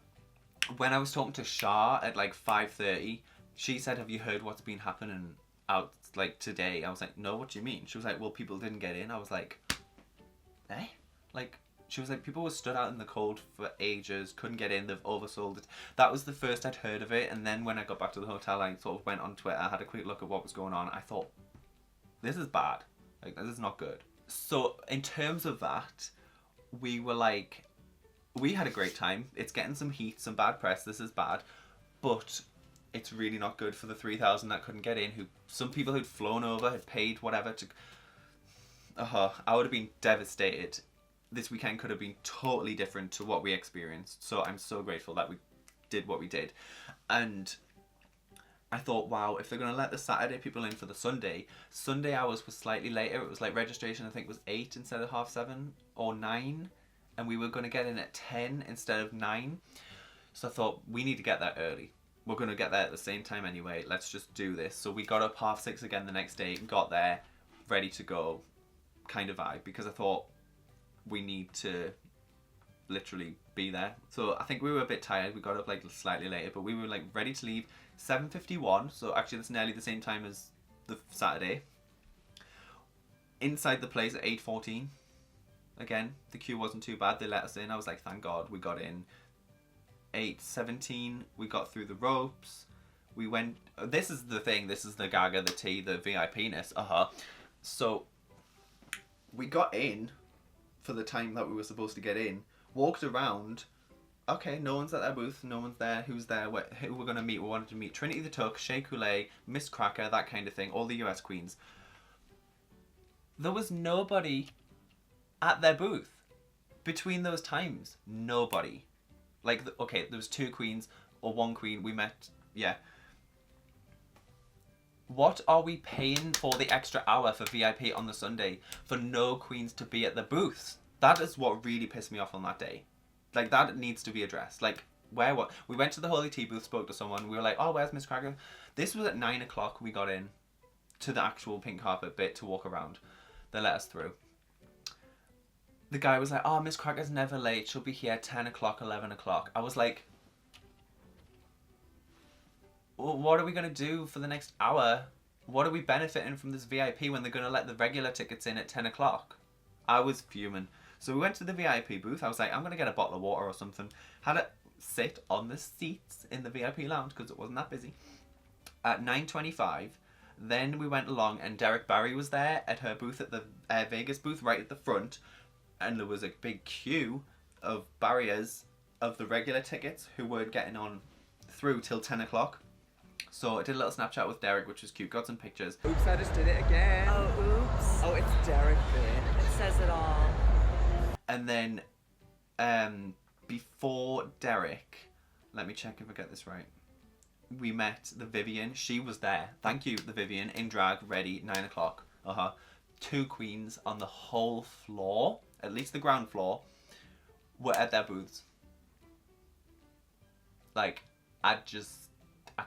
When I was talking to Shaun at like 5:30, she said, have you heard what's been happening out like today? I was like, no, what do you mean? She was like, well, people didn't get in. I was like, eh? Like, she was like, people were stood out in the cold for ages, couldn't get in, they've oversold it. That was the first I'd heard of it. And then when I got back to the hotel, I sort of went on Twitter, had a quick look at what was going on. I thought, this is bad. Like, this is not good. So in terms of that, we were like, we had a great time. It's getting some heat, some bad press. This is bad. But it's really not good for the 3,000 that couldn't get in. Some people who'd flown over, had paid whatever to... I would have been devastated. This weekend could have been totally different to what we experienced. So I'm so grateful that we did what we did. And I thought, wow, if they're going to let the Saturday people in for the Sunday hours was slightly later. It was like registration, I think, was 8 instead of 7:30 or 9. And we were going to get in at 10 instead of 9. So I thought, we need to get there early. We're going to get there at the same time anyway. Let's just do this. So we got up 6:30 again the next day, got there, ready to go, kind of vibe. Because I thought, we need to literally be there. So I think we were a bit tired. We got up like slightly later, but we were like ready to leave 7:51. So actually that's nearly the same time as the Saturday. Inside the place at 8:14. Again, the queue wasn't too bad. They let us in. I was like, thank God we got in. 8:17, we got through the ropes. We went... This is the thing. This is the gaga, the tea, the VIP-ness. So, we got in for the time that we were supposed to get in. Walked around. Okay, no one's at their booth. No one's there. Who's there? Who we're going to meet? We wanted to meet Trinity the Tuck, Shea Coulee, Miss Cracker, that kind of thing. All the US queens. There was nobody at their booth between those times. Nobody. Like, okay, there was 2 queens or 1 queen we met. Yeah. What are we paying for the extra hour for VIP on the Sunday for no queens to be at the booths? That is what really pissed me off on that day. Like, that needs to be addressed. Like, what? We went to the Holy Tea booth, spoke to someone. We were like, oh, where's Miss Cracker? This was at 9 o'clock we got in to the actual pink carpet bit to walk around. They let us through. The guy was like, oh, Miss Cracker's never late. She'll be here 10 o'clock, 11 o'clock. I was like, well, what are we going to do for the next hour? What are we benefiting from this VIP when they're going to let the regular tickets in at 10 o'clock? I was fuming. So we went to the VIP booth. I was like, I'm going to get a bottle of water or something. Had it sit on the seats in the VIP lounge because it wasn't that busy. At 9:25, then we went along and Derek Barry was there at her booth at the Vegas booth right at the front. And there was a big queue of barriers of the regular tickets who weren't getting on through till 10 o'clock. So I did a little Snapchat with Derek, which was cute. Got some pictures. Oops, I just did it again. Oh, oops. Oh, it's Derek there. It says it all. And then before Derek, let me check if I get this right. We met the Vivian. She was there. Thank you, the Vivian, in drag, ready, 9 o'clock. 2 queens on the whole floor, at least the ground floor, were at their booths. Like, I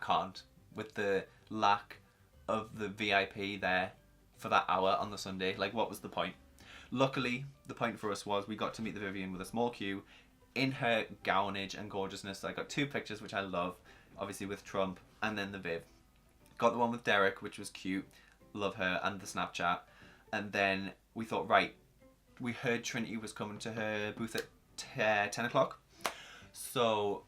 can't. With the lack of the VIP there for that hour on the Sunday. Like, what was the point? Luckily, the point for us was we got to meet the Vivian with a small queue in her gownage and gorgeousness. I got 2 pictures, which I love, obviously with Trump, and then the Viv. Got the one with Derek, which was cute. Love her, and the Snapchat. And then we thought, right, we heard Trinity was coming to her booth at 10 o'clock. So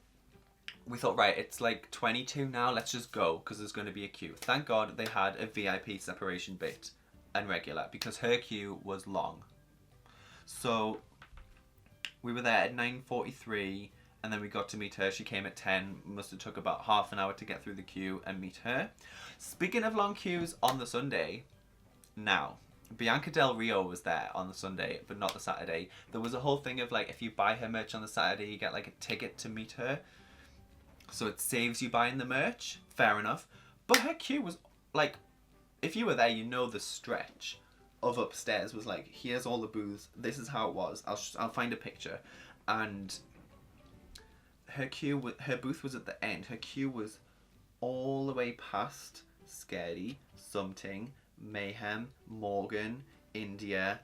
we thought, right, it's like 22 now, let's just go, because there's going to be a queue. Thank God they had a VIP separation bit and regular, because her queue was long. So we were there at 9:43, and then we got to meet her. She came at 10. Must have took about half an hour to get through the queue and meet her. Speaking of long queues on the Sunday, now, Bianca Del Rio was there on the Sunday, but not the Saturday. There was a whole thing of like, if you buy her merch on the Saturday, you get like a ticket to meet her. So it saves you buying the merch. Fair enough. But her queue was like, if you were there, you know the stretch of upstairs was like, here's all the booths. This is how it was. I'll find a picture. And her booth was at the end. Her queue was all the way past Scary, Something, Mayhem, Morgan, India,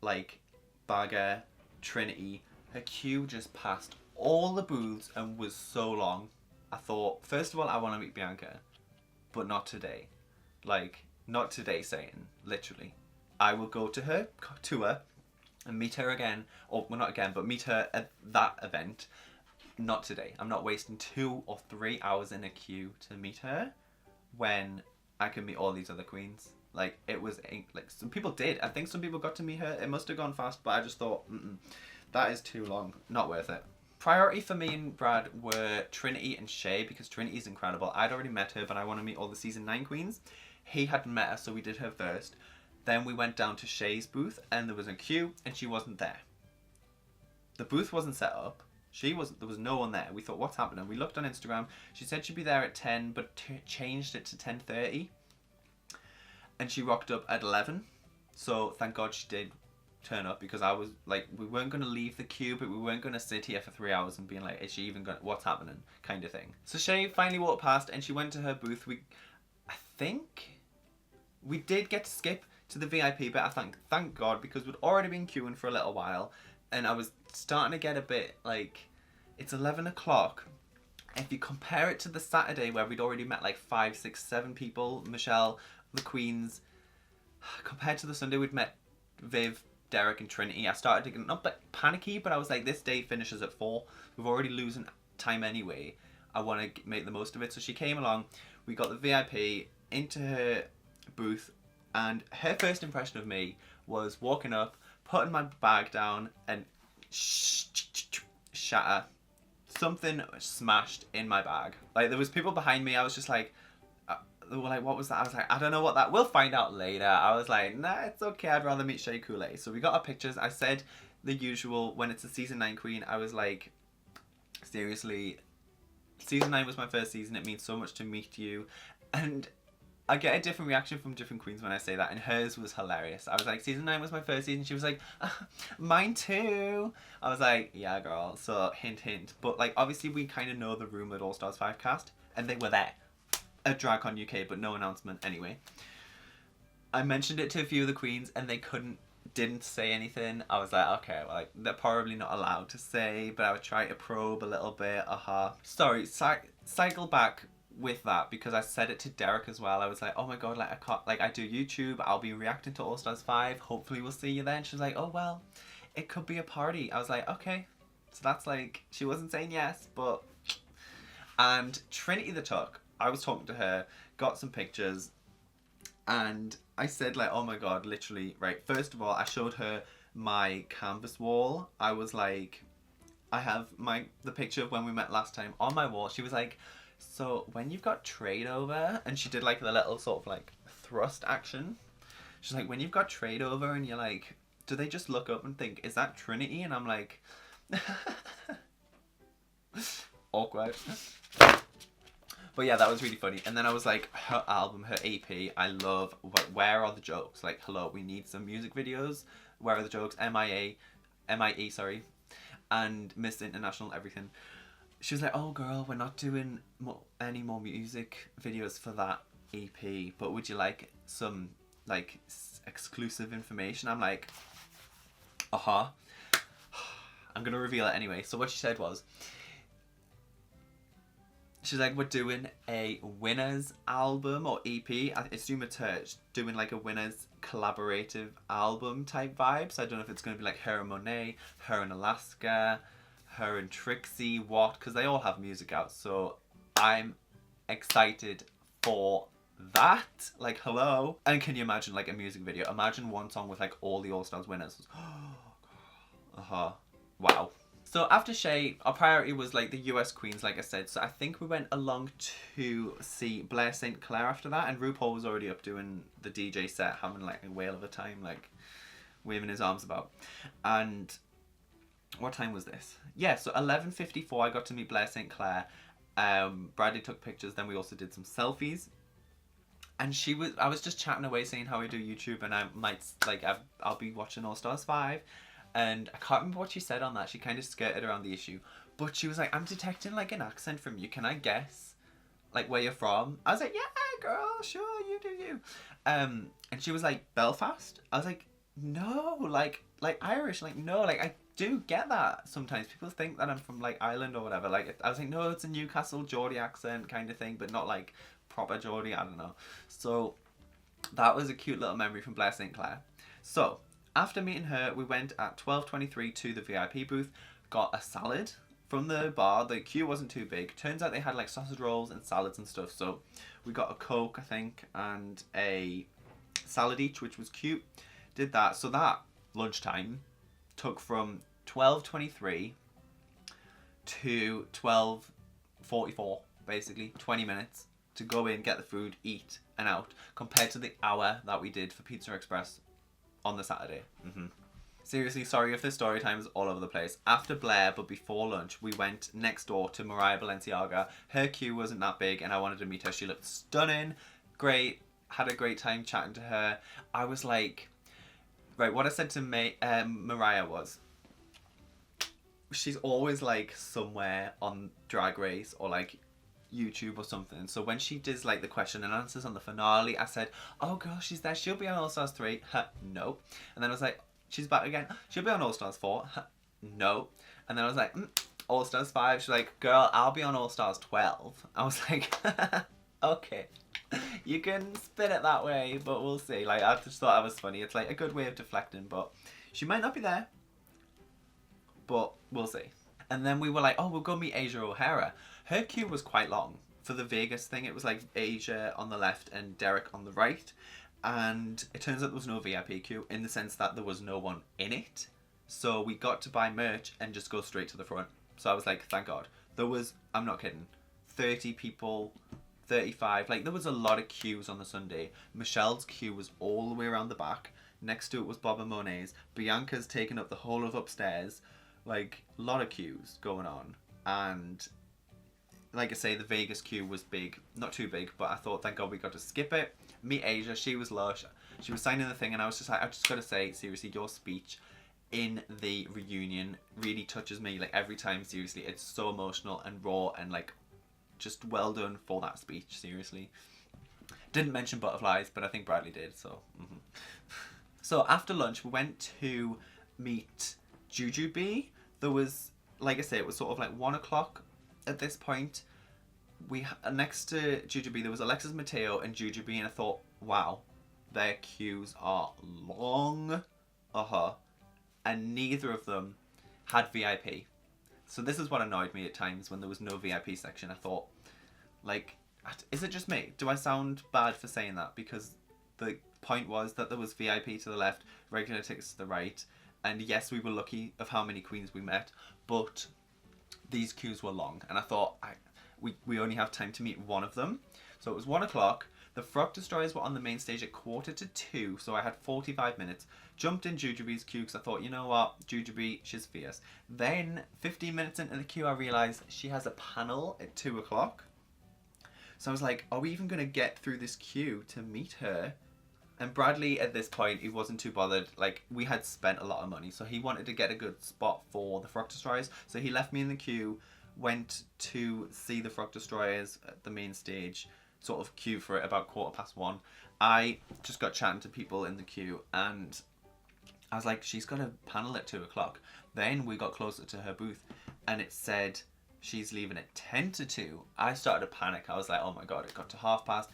like Bagger, Trinity. Her queue just passed all the booths and was so long. I thought, first of all, I want to meet Bianca, but not today. Like, not today, Satan, literally. I will go to her tour and meet her again, or well, not again, but meet her at that event. Not today. I'm not wasting 2 or 3 hours in a queue to meet her when I can meet all these other queens. Like, it was, like, some people did. I think some people got to meet her. It must have gone fast, but I just thought, that is too long. Not worth it. Priority for me and Brad were Trinity and Shay, because Trinity is incredible. I'd already met her, but I want to meet all the season 9 queens. He hadn't met her, so we did her first. Then we went down to Shay's booth, and there was a queue, and she wasn't there. The booth wasn't set up. There was no one there. We thought, what's happening? We looked on Instagram. She said she'd be there at 10, but changed it to 10:30. And she rocked up at 11. So thank God she did turn up, because I was like, we weren't going to leave the queue, but we weren't going to sit here for 3 hours and being like, is she even going, what's happening, kind of thing. So Shay finally walked past and she went to her booth. I think we did get to skip to the VIP, but I thank God, because we'd already been queuing for a little while, and I was starting to get a bit like, it's 11 o'clock. If you compare it to the Saturday where we'd already met like 5, 6, 7 people, Michelle, the queens, compared to the Sunday we'd met Viv, Derek and Trinity, I started to get not like panicky, but I was like, this day finishes at 4. We're already losing time anyway. I want to make the most of it. So she came along. We got the VIP into her booth, and her first impression of me was walking up, putting my bag down, and shatter. Something smashed in my bag. Like, there was people behind me. I was just like, they were like, what was that? I was like, I don't know what that, we'll find out later. I was like, nah, it's okay, I'd rather meet Shea Coulee. So we got our pictures. I said the usual, when it's a season 9 queen, I was like, seriously, season 9 was my first season, it means so much to meet you. And I get a different reaction from different queens when I say that, and hers was hilarious. I was like, season 9 was my first season. She was like, mine too. I was like, yeah, girl. So hint, hint. But like, obviously we kind of know the rumored All Stars 5 cast, and they were there at DragCon UK, but no announcement anyway. I mentioned it to a few of the queens, and they didn't say anything. I was like, okay, well, like, they're probably not allowed to say, but I would try to probe a little bit. Sorry, cycle back with that, because I said it to Derek as well. I was like, oh my god, like, I can't, like, I do YouTube, I'll be reacting to All Stars 5, hopefully we'll see you then. She was like, oh well, it could be a party. I was like, okay. So that's like, she wasn't saying yes, but... And Trinity the Tuck, I was talking to her, got some pictures, and I said like, oh my god, literally, right, first of all, I showed her my canvas wall. I was like, I have the picture of when we met last time on my wall. She was like, so when you've got trade over, and she did like the little sort of like thrust action. She's like, when you've got trade over and you're like, do they just look up and think, is that Trinity? And I'm like, awkward. But yeah, that was really funny. And then I was like, her album, her EP, I love. Where are the jokes? Like, hello, we need some music videos. Where are the jokes? MIE, sorry. And Miss International, everything. She was like, oh girl, we're not doing any more music videos for that EP, but would you like some like exclusive information? I'm like, I'm gonna reveal it anyway. So what she said was, she's like, we're doing a winners album or EP. I assume it's her doing like a winners collaborative album type vibe. So I don't know if it's going to be like her and Monet, her and Alaska, her and Trixie, because they all have music out. So I'm excited for that. Like, hello. And can you imagine like a music video? Imagine one song with like all the All Stars winners. Wow. So after Shay, our priority was like the US Queens, like I said. So I think we went along to see Blair St. Clair after that. And RuPaul was already up doing the DJ set, having like a whale of a time, like waving his arms about. And what time was this? Yeah, so 11:54 I got to meet Blair St. Clair. Bradley took pictures, then we also did some selfies. And I was just chatting away saying how I do YouTube, and I might, like, I'll be watching All Stars 5. And I can't remember what she said on that. She kind of skirted around the issue. But she was like, I'm detecting like an accent from you. Can I guess like where you're from? I was like, yeah, girl, sure, you do you. And she was like, Belfast? I was like, no, like Irish. Like, no, like I do get that sometimes. People think that I'm from like Ireland or whatever. Like, I was like, no, it's a Newcastle Geordie accent kind of thing, but not like proper Geordie. I don't know. So that was a cute little memory from Blair St. Clair. So after meeting her, we went at 12:23 to the VIP booth, got a salad from the bar. The queue wasn't too big. Turns out they had like sausage rolls and salads and stuff. So we got a Coke, I think, and a salad each, which was cute. Did that. So that lunchtime took from 12:23 to 12:44, basically 20 minutes to go in, get the food, eat, and out, compared to the hour that we did for Pizza Express on the Saturday. Seriously, sorry if this story time is all over the place. After Blair, but before lunch, we went next door to Mariah Balenciaga. Her queue wasn't that big, and I wanted to meet her. She looked stunning, great, had a great time chatting to her. I was like, right, what I said to Mariah was, she's always like somewhere on Drag Race or like YouTube or something. So when she does like the question and answers on the finale, I said, oh girl, she's there, she'll be on All Stars 3. No. And then I was like, she's back again, she'll be on All Stars 4. No. And then I was like, All Stars 5. She's like, girl, I'll be on All Stars 12. I was like, okay, you can spin it that way, but we'll see. Like, I just thought that was funny. It's like a good way of deflecting, but she might not be there, but we'll see. And then we were like, oh, we'll go meet Asia O'Hara. Her queue was quite long. For the Vegas thing, it was like Asia on the left and Derek on the right. And it turns out there was no VIP queue, in the sense that there was no one in it. So we got to buy merch and just go straight to the front. So I was like, thank God. There was, I'm not kidding, 30 people, 35. Like, there was a lot of queues on the Sunday. Michelle's queue was all the way around the back. Next to it was Bob and Monet's. Bianca's taken up the whole of upstairs. Like, a lot of queues going on. And like I say, the Vegas queue was big. Not too big, but I thought, thank God we got to skip it. Meet Asia, she was lush. She was signing the thing, and I was just like, I've just got to say, seriously, your speech in the reunion really touches me. Like, every time, seriously, it's so emotional and raw, and like, just well done for that speech, seriously. Didn't mention butterflies, but I think Bradley did, so. So after lunch, we went to meet Jujubee. There was, like I say, it was sort of like 1 o'clock at this point. We next to Jujubee, there was Alexis Mateo and Jujubee, and I thought, wow, their queues are long. and neither of them had VIP. So this is what annoyed me at times when there was no VIP section. I thought, like, is it just me? Do I sound bad for saying that? Because the point was that there was VIP to the left, regular tickets to the right, and yes, we were lucky of how many queens we met, but these queues were long, and I thought we only have time to meet one of them. So it was 1 o'clock. The Frog Destroyers were on the main stage at 1:45, so I had 45 minutes. Jumped in Jujubee's queue because I thought, you know what, Jujubee, she's fierce. Then 15 minutes into the queue, I realised she has a panel at 2 o'clock. So I was like, are we even going to get through this queue to meet her? And Bradley, at this point, he wasn't too bothered. Like, we had spent a lot of money, so he wanted to get a good spot for the Frog Destroyers. So he left me in the queue, went to see the Frog Destroyers at the main stage, sort of queue for it about 1:15. I just got chatting to people in the queue, and I was like, she's got a panel at 2 o'clock. Then we got closer to her booth, and it said she's leaving at 1:50. I started to panic. I was like, oh my god, it got to 1:30.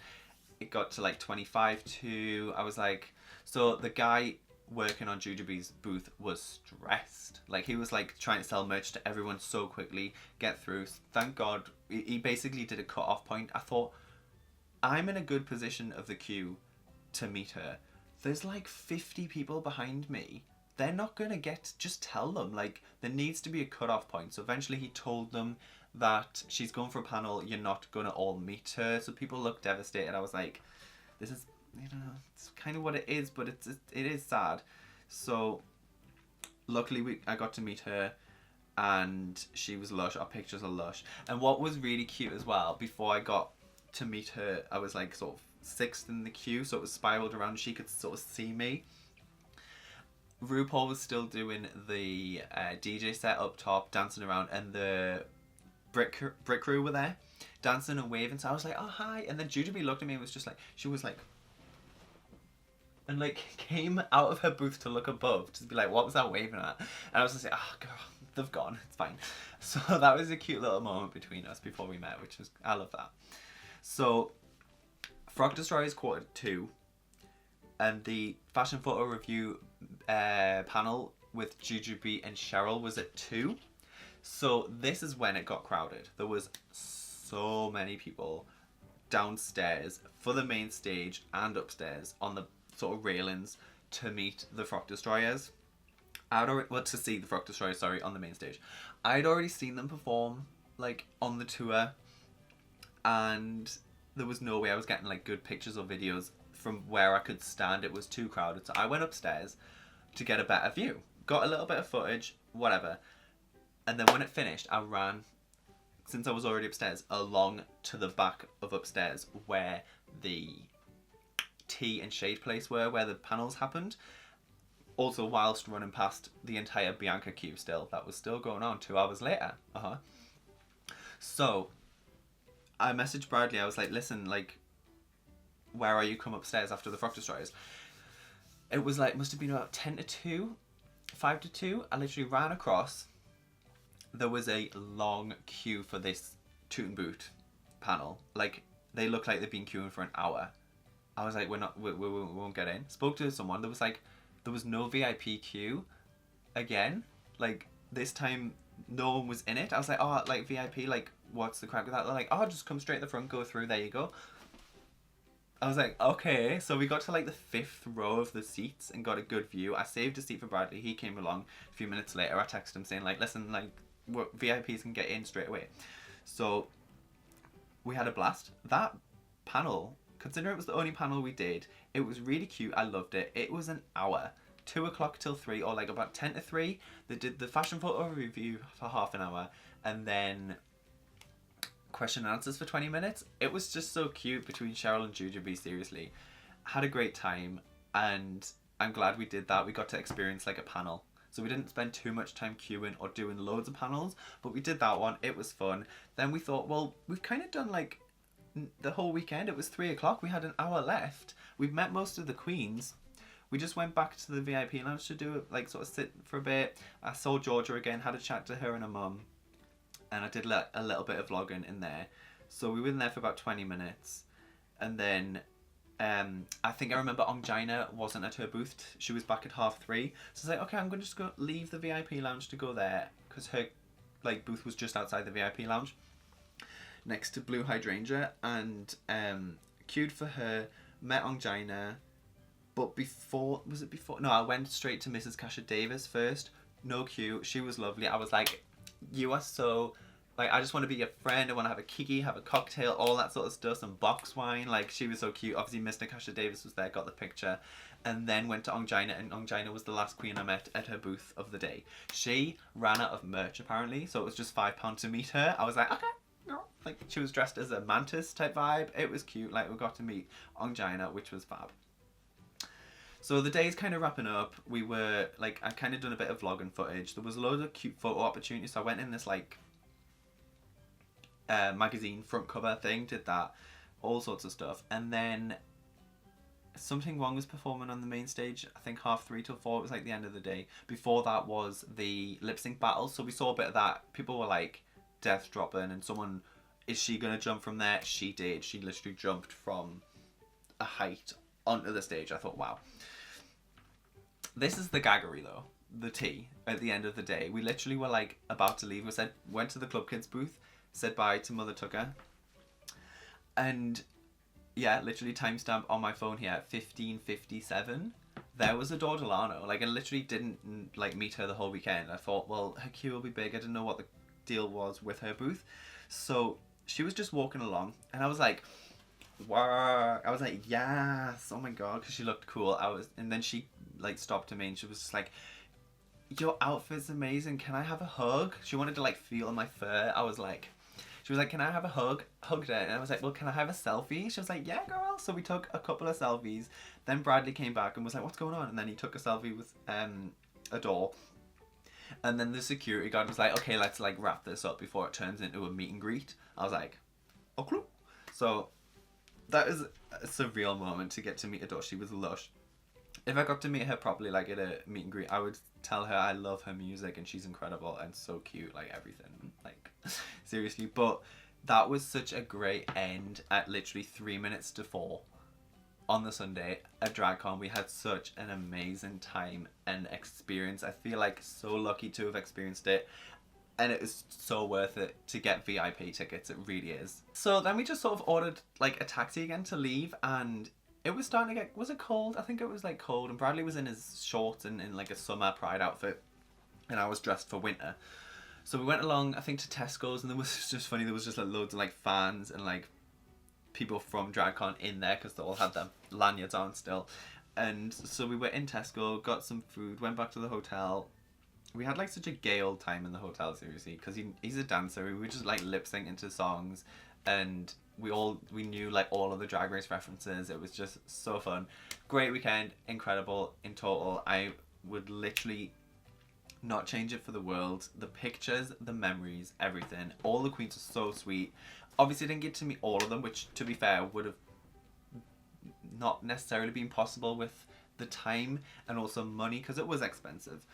It got to like 1:25. I was like, so the guy working on Jujubee's booth was stressed. Like, he was like trying to sell merch to everyone so quickly, get through. Thank God he basically did a cut off point. I thought, I'm in a good position of the queue to meet her. There's like 50 people behind me. They're not gonna get, just tell them, like, there needs to be a cut off point. So eventually he told them that she's going for a panel, you're not gonna all meet her. So people looked devastated. I was like, this is, you know, it's kind of what it is, but it is sad. So luckily I got to meet her, and she was lush. Our pictures are lush. And what was really cute as well, before I got to meet her, I was like sort of 6th in the queue, so it was spiraled around. She could sort of see me. RuPaul was still doing the DJ set up top, dancing around, and the Brick Crew were there, dancing and waving. So I was like, oh hi, and then Jujubee looked at me and was just like, she was like, and like came out of her booth to look above to be like, what was that waving at? And I was just like, oh girl, they've gone, it's fine. So that was a cute little moment between us before we met, which was, I love that. So Frog Destroyers 1:45, and the fashion photo review panel with Jujubee and Cheryl was at 2. So this is when it got crowded. There was so many people downstairs for the main stage and upstairs on the sort of railings to meet the Frog Destroyers. To see the Frog Destroyers, sorry, on the main stage. I'd already seen them perform, like, on the tour, and there was no way I was getting like good pictures or videos from where I could stand. It was too crowded. So I went upstairs to get a better view. Got a little bit of footage, whatever. And then when it finished, I ran, since I was already upstairs, along to the back of upstairs where the tea and shade place were, where the panels happened. Also, whilst running past the entire Bianca queue still. That was still going on 2 hours later. So I messaged Bradley. I was like, listen, like, where are you? Come upstairs after the Frog Destroyers. It was like, must have been about 1:50, 1:55. I literally ran across. There was a long queue for this Toot and Boot panel. Like, they looked like they'd been queuing for an hour. I was like, we won't get in. Spoke to someone. There was no VIP queue again. Like, this time no one was in it. I was like, oh, like VIP, like, what's the crack with that? They're like, oh, just come straight to the front, go through, there you go. I was like, okay. So we got to like the 5th row of the seats and got a good view. I saved a seat for Bradley. He came along a few minutes later. I texted him saying like, listen, like, VIPs can get in straight away. So we had a blast. That panel, considering it was the only panel we did, it was really cute. I loved it. It was an hour. 2 o'clock till 3, or like about 10 to 3. They did the fashion photo review for half an hour, and then question and answers for 20 minutes. It was just so cute between Cheryl and Jujubee, seriously. Had a great time, and I'm glad we did that. We got to experience like a panel. So we didn't spend too much time queuing or doing loads of panels, but we did that one. It was fun. Then we thought, well, we've kind of done like the whole weekend. It was 3 o'clock. We had an hour left. We've met most of the queens. We just went back to the VIP lounge to do it, like, sort of sit for a bit. I saw Georgia again, had a chat to her and her mum, and I did a little bit of vlogging in there. So we were in there for about 20 minutes, and then I think I remember Ongina wasn't at her booth. She was back at 3:30. So I was like, okay, I'm going to just go leave the VIP lounge to go there because her like booth was just outside the VIP lounge next to Blue Hydrangea, and queued for her, met Ongina, but before, was it before? No, I went straight to Mrs. Kasha Davis first. No queue. She was lovely. I was like, you are so... Like, I just want to be your friend. I want to have a kiki, have a cocktail, all that sort of stuff, some box wine. Like, she was so cute. Obviously, Mr. Kasha Davis was there, got the picture. And then went to Ongina, and Ongina was the last queen I met at her booth of the day. She ran out of merch, apparently, so it was just £5 to meet her. I was like, okay, girl. Like, she was dressed as a mantis type vibe. It was cute. Like, we got to meet Ongina, which was fab. So the day's kind of wrapping up. We were, like, I kind of done a bit of vlogging footage. There was loads of cute photo opportunities, so I went in this, like... magazine front cover thing, did that, all sorts of stuff, and then Something Wrong was performing on the main stage. I think 3:30 till 4. It was like the end of the day. Before that was the lip sync battle, so we saw a bit of that. People were like death dropping, and someone, is she gonna jump from there? She did. She literally jumped from a height onto the stage. I thought, wow. This is the gaggery though, the tea at the end of the day. We literally were like about to leave. Went to the Club Kids booth, said bye to Mother Tucker, and yeah, literally timestamp on my phone here, 15:57. There was Adore Delano. Like, I literally didn't like meet her the whole weekend. I thought, well, her queue will be big. I didn't know what the deal was with her booth, so she was just walking along, and I was like, wow. I was like, yes, oh my god, because she looked cool. And then she like stopped to me, and she was just like, your outfit's amazing. Can I have a hug? She wanted to like feel my fur. I was like. She was like, can I have a hug? Hugged her. And I was like, well, can I have a selfie? She was like, yeah, girl. So we took a couple of selfies. Then Bradley came back and was like, what's going on? And then he took a selfie with Adore. And then the security guard was like, okay, let's like wrap this up before it turns into a meet and greet. I was like, okay. So that is a surreal moment to get to meet Adore. She was lush. If I got to meet her properly, like at a meet and greet, I would tell her I love her music and she's incredible and so cute, like everything, like seriously. But that was such a great end at literally 3 minutes to 4 on the Sunday at DragCon. We had such an amazing time and experience. I feel like so lucky to have experienced it, and it was so worth it to get VIP tickets. It really is. So then we just sort of ordered like a taxi again to leave, and it was starting to get, was it cold? I think it was like cold, and Bradley was in his shorts and in like a summer pride outfit, and I was dressed for winter. So we went along, I think, to Tesco's, and there was just funny, there was just like loads of like fans and like people from DragCon in there because they all had their lanyards on still. And so we were in Tesco, got some food, went back to the hotel. We had like such a gay old time in the hotel, seriously, because he's a dancer. We were just like lip sync into songs, and we knew like all of the Drag Race references. It was just so fun. Great weekend, incredible in total. I would literally not change it for the world. The pictures, the memories, everything. All the queens are so sweet. Obviously didn't get to meet all of them, which to be fair would have not necessarily been possible with the time and also money, because it was expensive.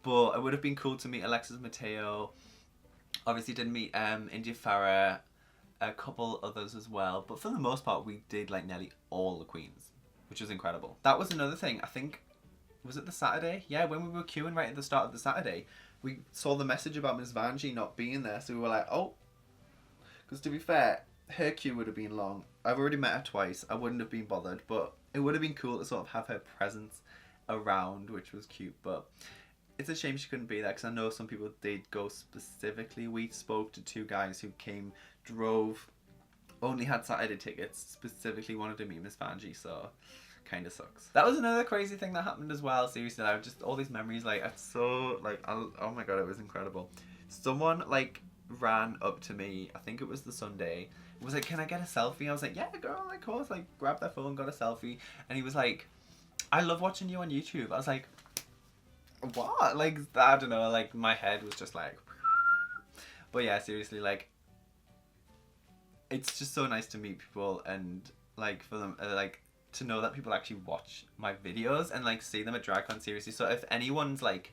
But it would have been cool to meet Alexis Mateo. Obviously didn't meet India Farah, a couple others as well, but for the most part we did like nearly all the queens, which was incredible. That was another thing, I think, was it the Saturday? Yeah, when we were queuing right at the start of the Saturday, we saw the message about Ms. Vanjie not being there, so we were like, oh, because to be fair, her queue would have been long. I've already met her twice, I wouldn't have been bothered, but it would have been cool to sort of have her presence around, which was cute. But it's a shame she couldn't be there, because I know some people did go specifically. We spoke to 2 guys who came, drove, only had Saturday tickets, specifically wanted to meet Miss Vanjie, so kind of sucks. That was another crazy thing that happened as well. Seriously, I just, all these memories, like, it's so, like, oh my god, it was incredible. Someone, like, ran up to me, I think it was the Sunday, was like, can I get a selfie? I was like, yeah, girl, of course, like, grabbed their phone, got a selfie, and he was like, I love watching you on YouTube. I was like, what? Like, I don't know, like, my head was just like, but yeah, seriously, like, it's just so nice to meet people, and like for them like to know that people actually watch my videos and like see them at DragCon, seriously. So if anyone's like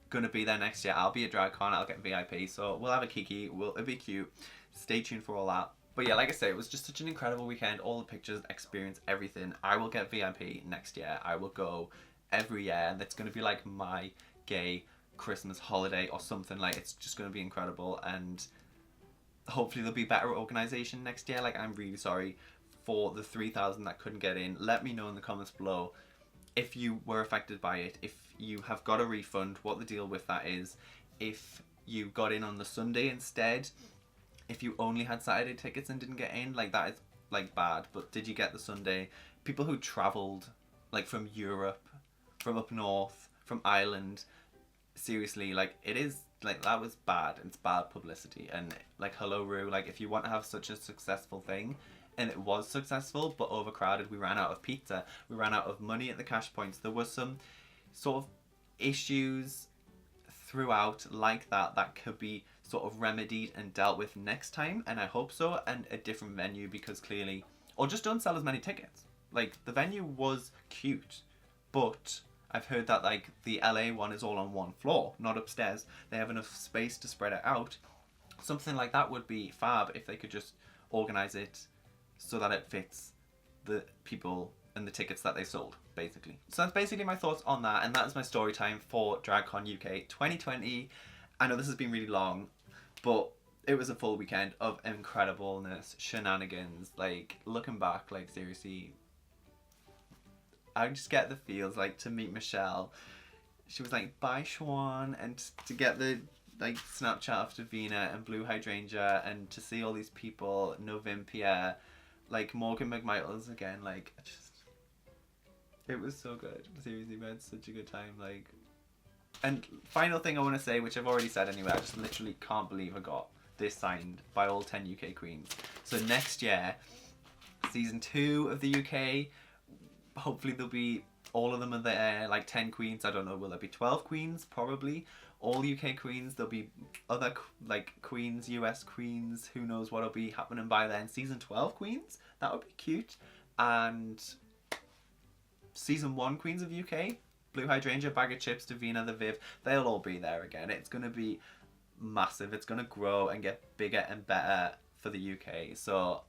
gonna be there next year, I'll be at DragCon, I'll get VIP, so we'll have a kiki, it'll be cute. Stay tuned for all that. But yeah, like I say, it was just such an incredible weekend. All the pictures, experience, everything. I will get VIP next year. I will go every year, and it's going to be like my gay Christmas holiday or something. Like, it's just going to be incredible, and hopefully there'll be better organisation next year. Like, I'm really sorry for the 3,000 that couldn't get in. Let me know in the comments below if you were affected by it, if you have got a refund, what the deal with that is, if you got in on the Sunday instead, if you only had Saturday tickets and didn't get in. Like, that is like bad. But did you get the Sunday? People who travelled like from Europe, from up north, from Ireland, seriously, like, it is like, that was bad. It's bad publicity. And like, hello Rue, like, if you want to have such a successful thing, and it was successful but overcrowded, we ran out of pizza, we ran out of money at the cash points, there was some sort of issues throughout like that that could be sort of remedied and dealt with next time, and I hope so, and a different venue, because clearly, or just don't sell as many tickets. Like, the venue was cute, but I've heard that like the LA one is all on one floor, not upstairs. They have enough space to spread it out. Something like that would be fab if they could just organize it so that it fits the people and the tickets that they sold, basically. So that's basically my thoughts on that, and that is my story time for DragCon UK 2020. I know this has been really long, but it was a full weekend of incredibleness, shenanigans. Like, looking back, like, seriously, I just get the feels, like, to meet Michelle. She was like, bye Shaun, and to get the like Snapchat of Davina and Blue Hydrangea, and to see all these people, Novimpia, like Morgan McMichaels again, like, it was so good. Seriously, we had such a good time. Like, and final thing I want to say, which I've already said anyway, I just literally can't believe I got this signed by all 10 UK queens. So next year, season 2 of the UK, hopefully there'll be, all of them are there, like 10 queens. I don't know, will there be 12 queens? Probably. All UK queens. There'll be other like queens, US queens, who knows what'll be happening by then. Season 12 queens, that would be cute. And season 1 queens of UK, Blue Hydrangea, Bag of Chips, Davina, the Viv, they'll all be there again. It's going to be massive. It's going to grow and get bigger and better for the UK. So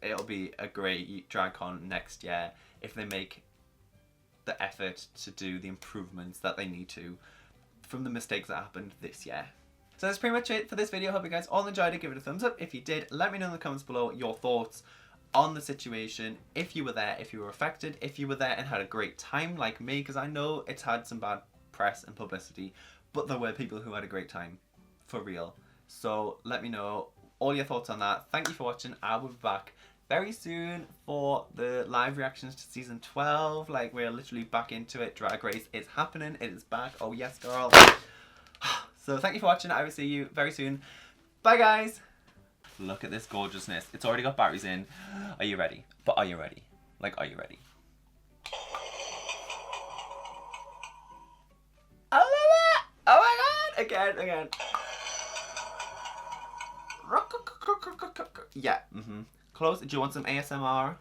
it'll be a great DragCon next year if they make the effort to do the improvements that they need to from the mistakes that happened this year. So that's pretty much it for this video. Hope you guys all enjoyed it. Give it a thumbs up if you did. Let me know in the comments below your thoughts on the situation, if you were there, if you were affected, if you were there and had a great time like me, because I know it's had some bad press and publicity, but there were people who had a great time, for real. So let me know all your thoughts on that. Thank you for watching. I will be back very soon for the live reactions to season 12. Like, we're literally back into it. Drag Race is happening. It is back. Oh yes, girl. So thank you for watching. I will see you very soon. Bye, guys. Look at this gorgeousness. It's already got batteries in. Are you ready? But are you ready? Like, are you ready? I love it! Oh my god! Again. Yeah. Close. Do you want some ASMR?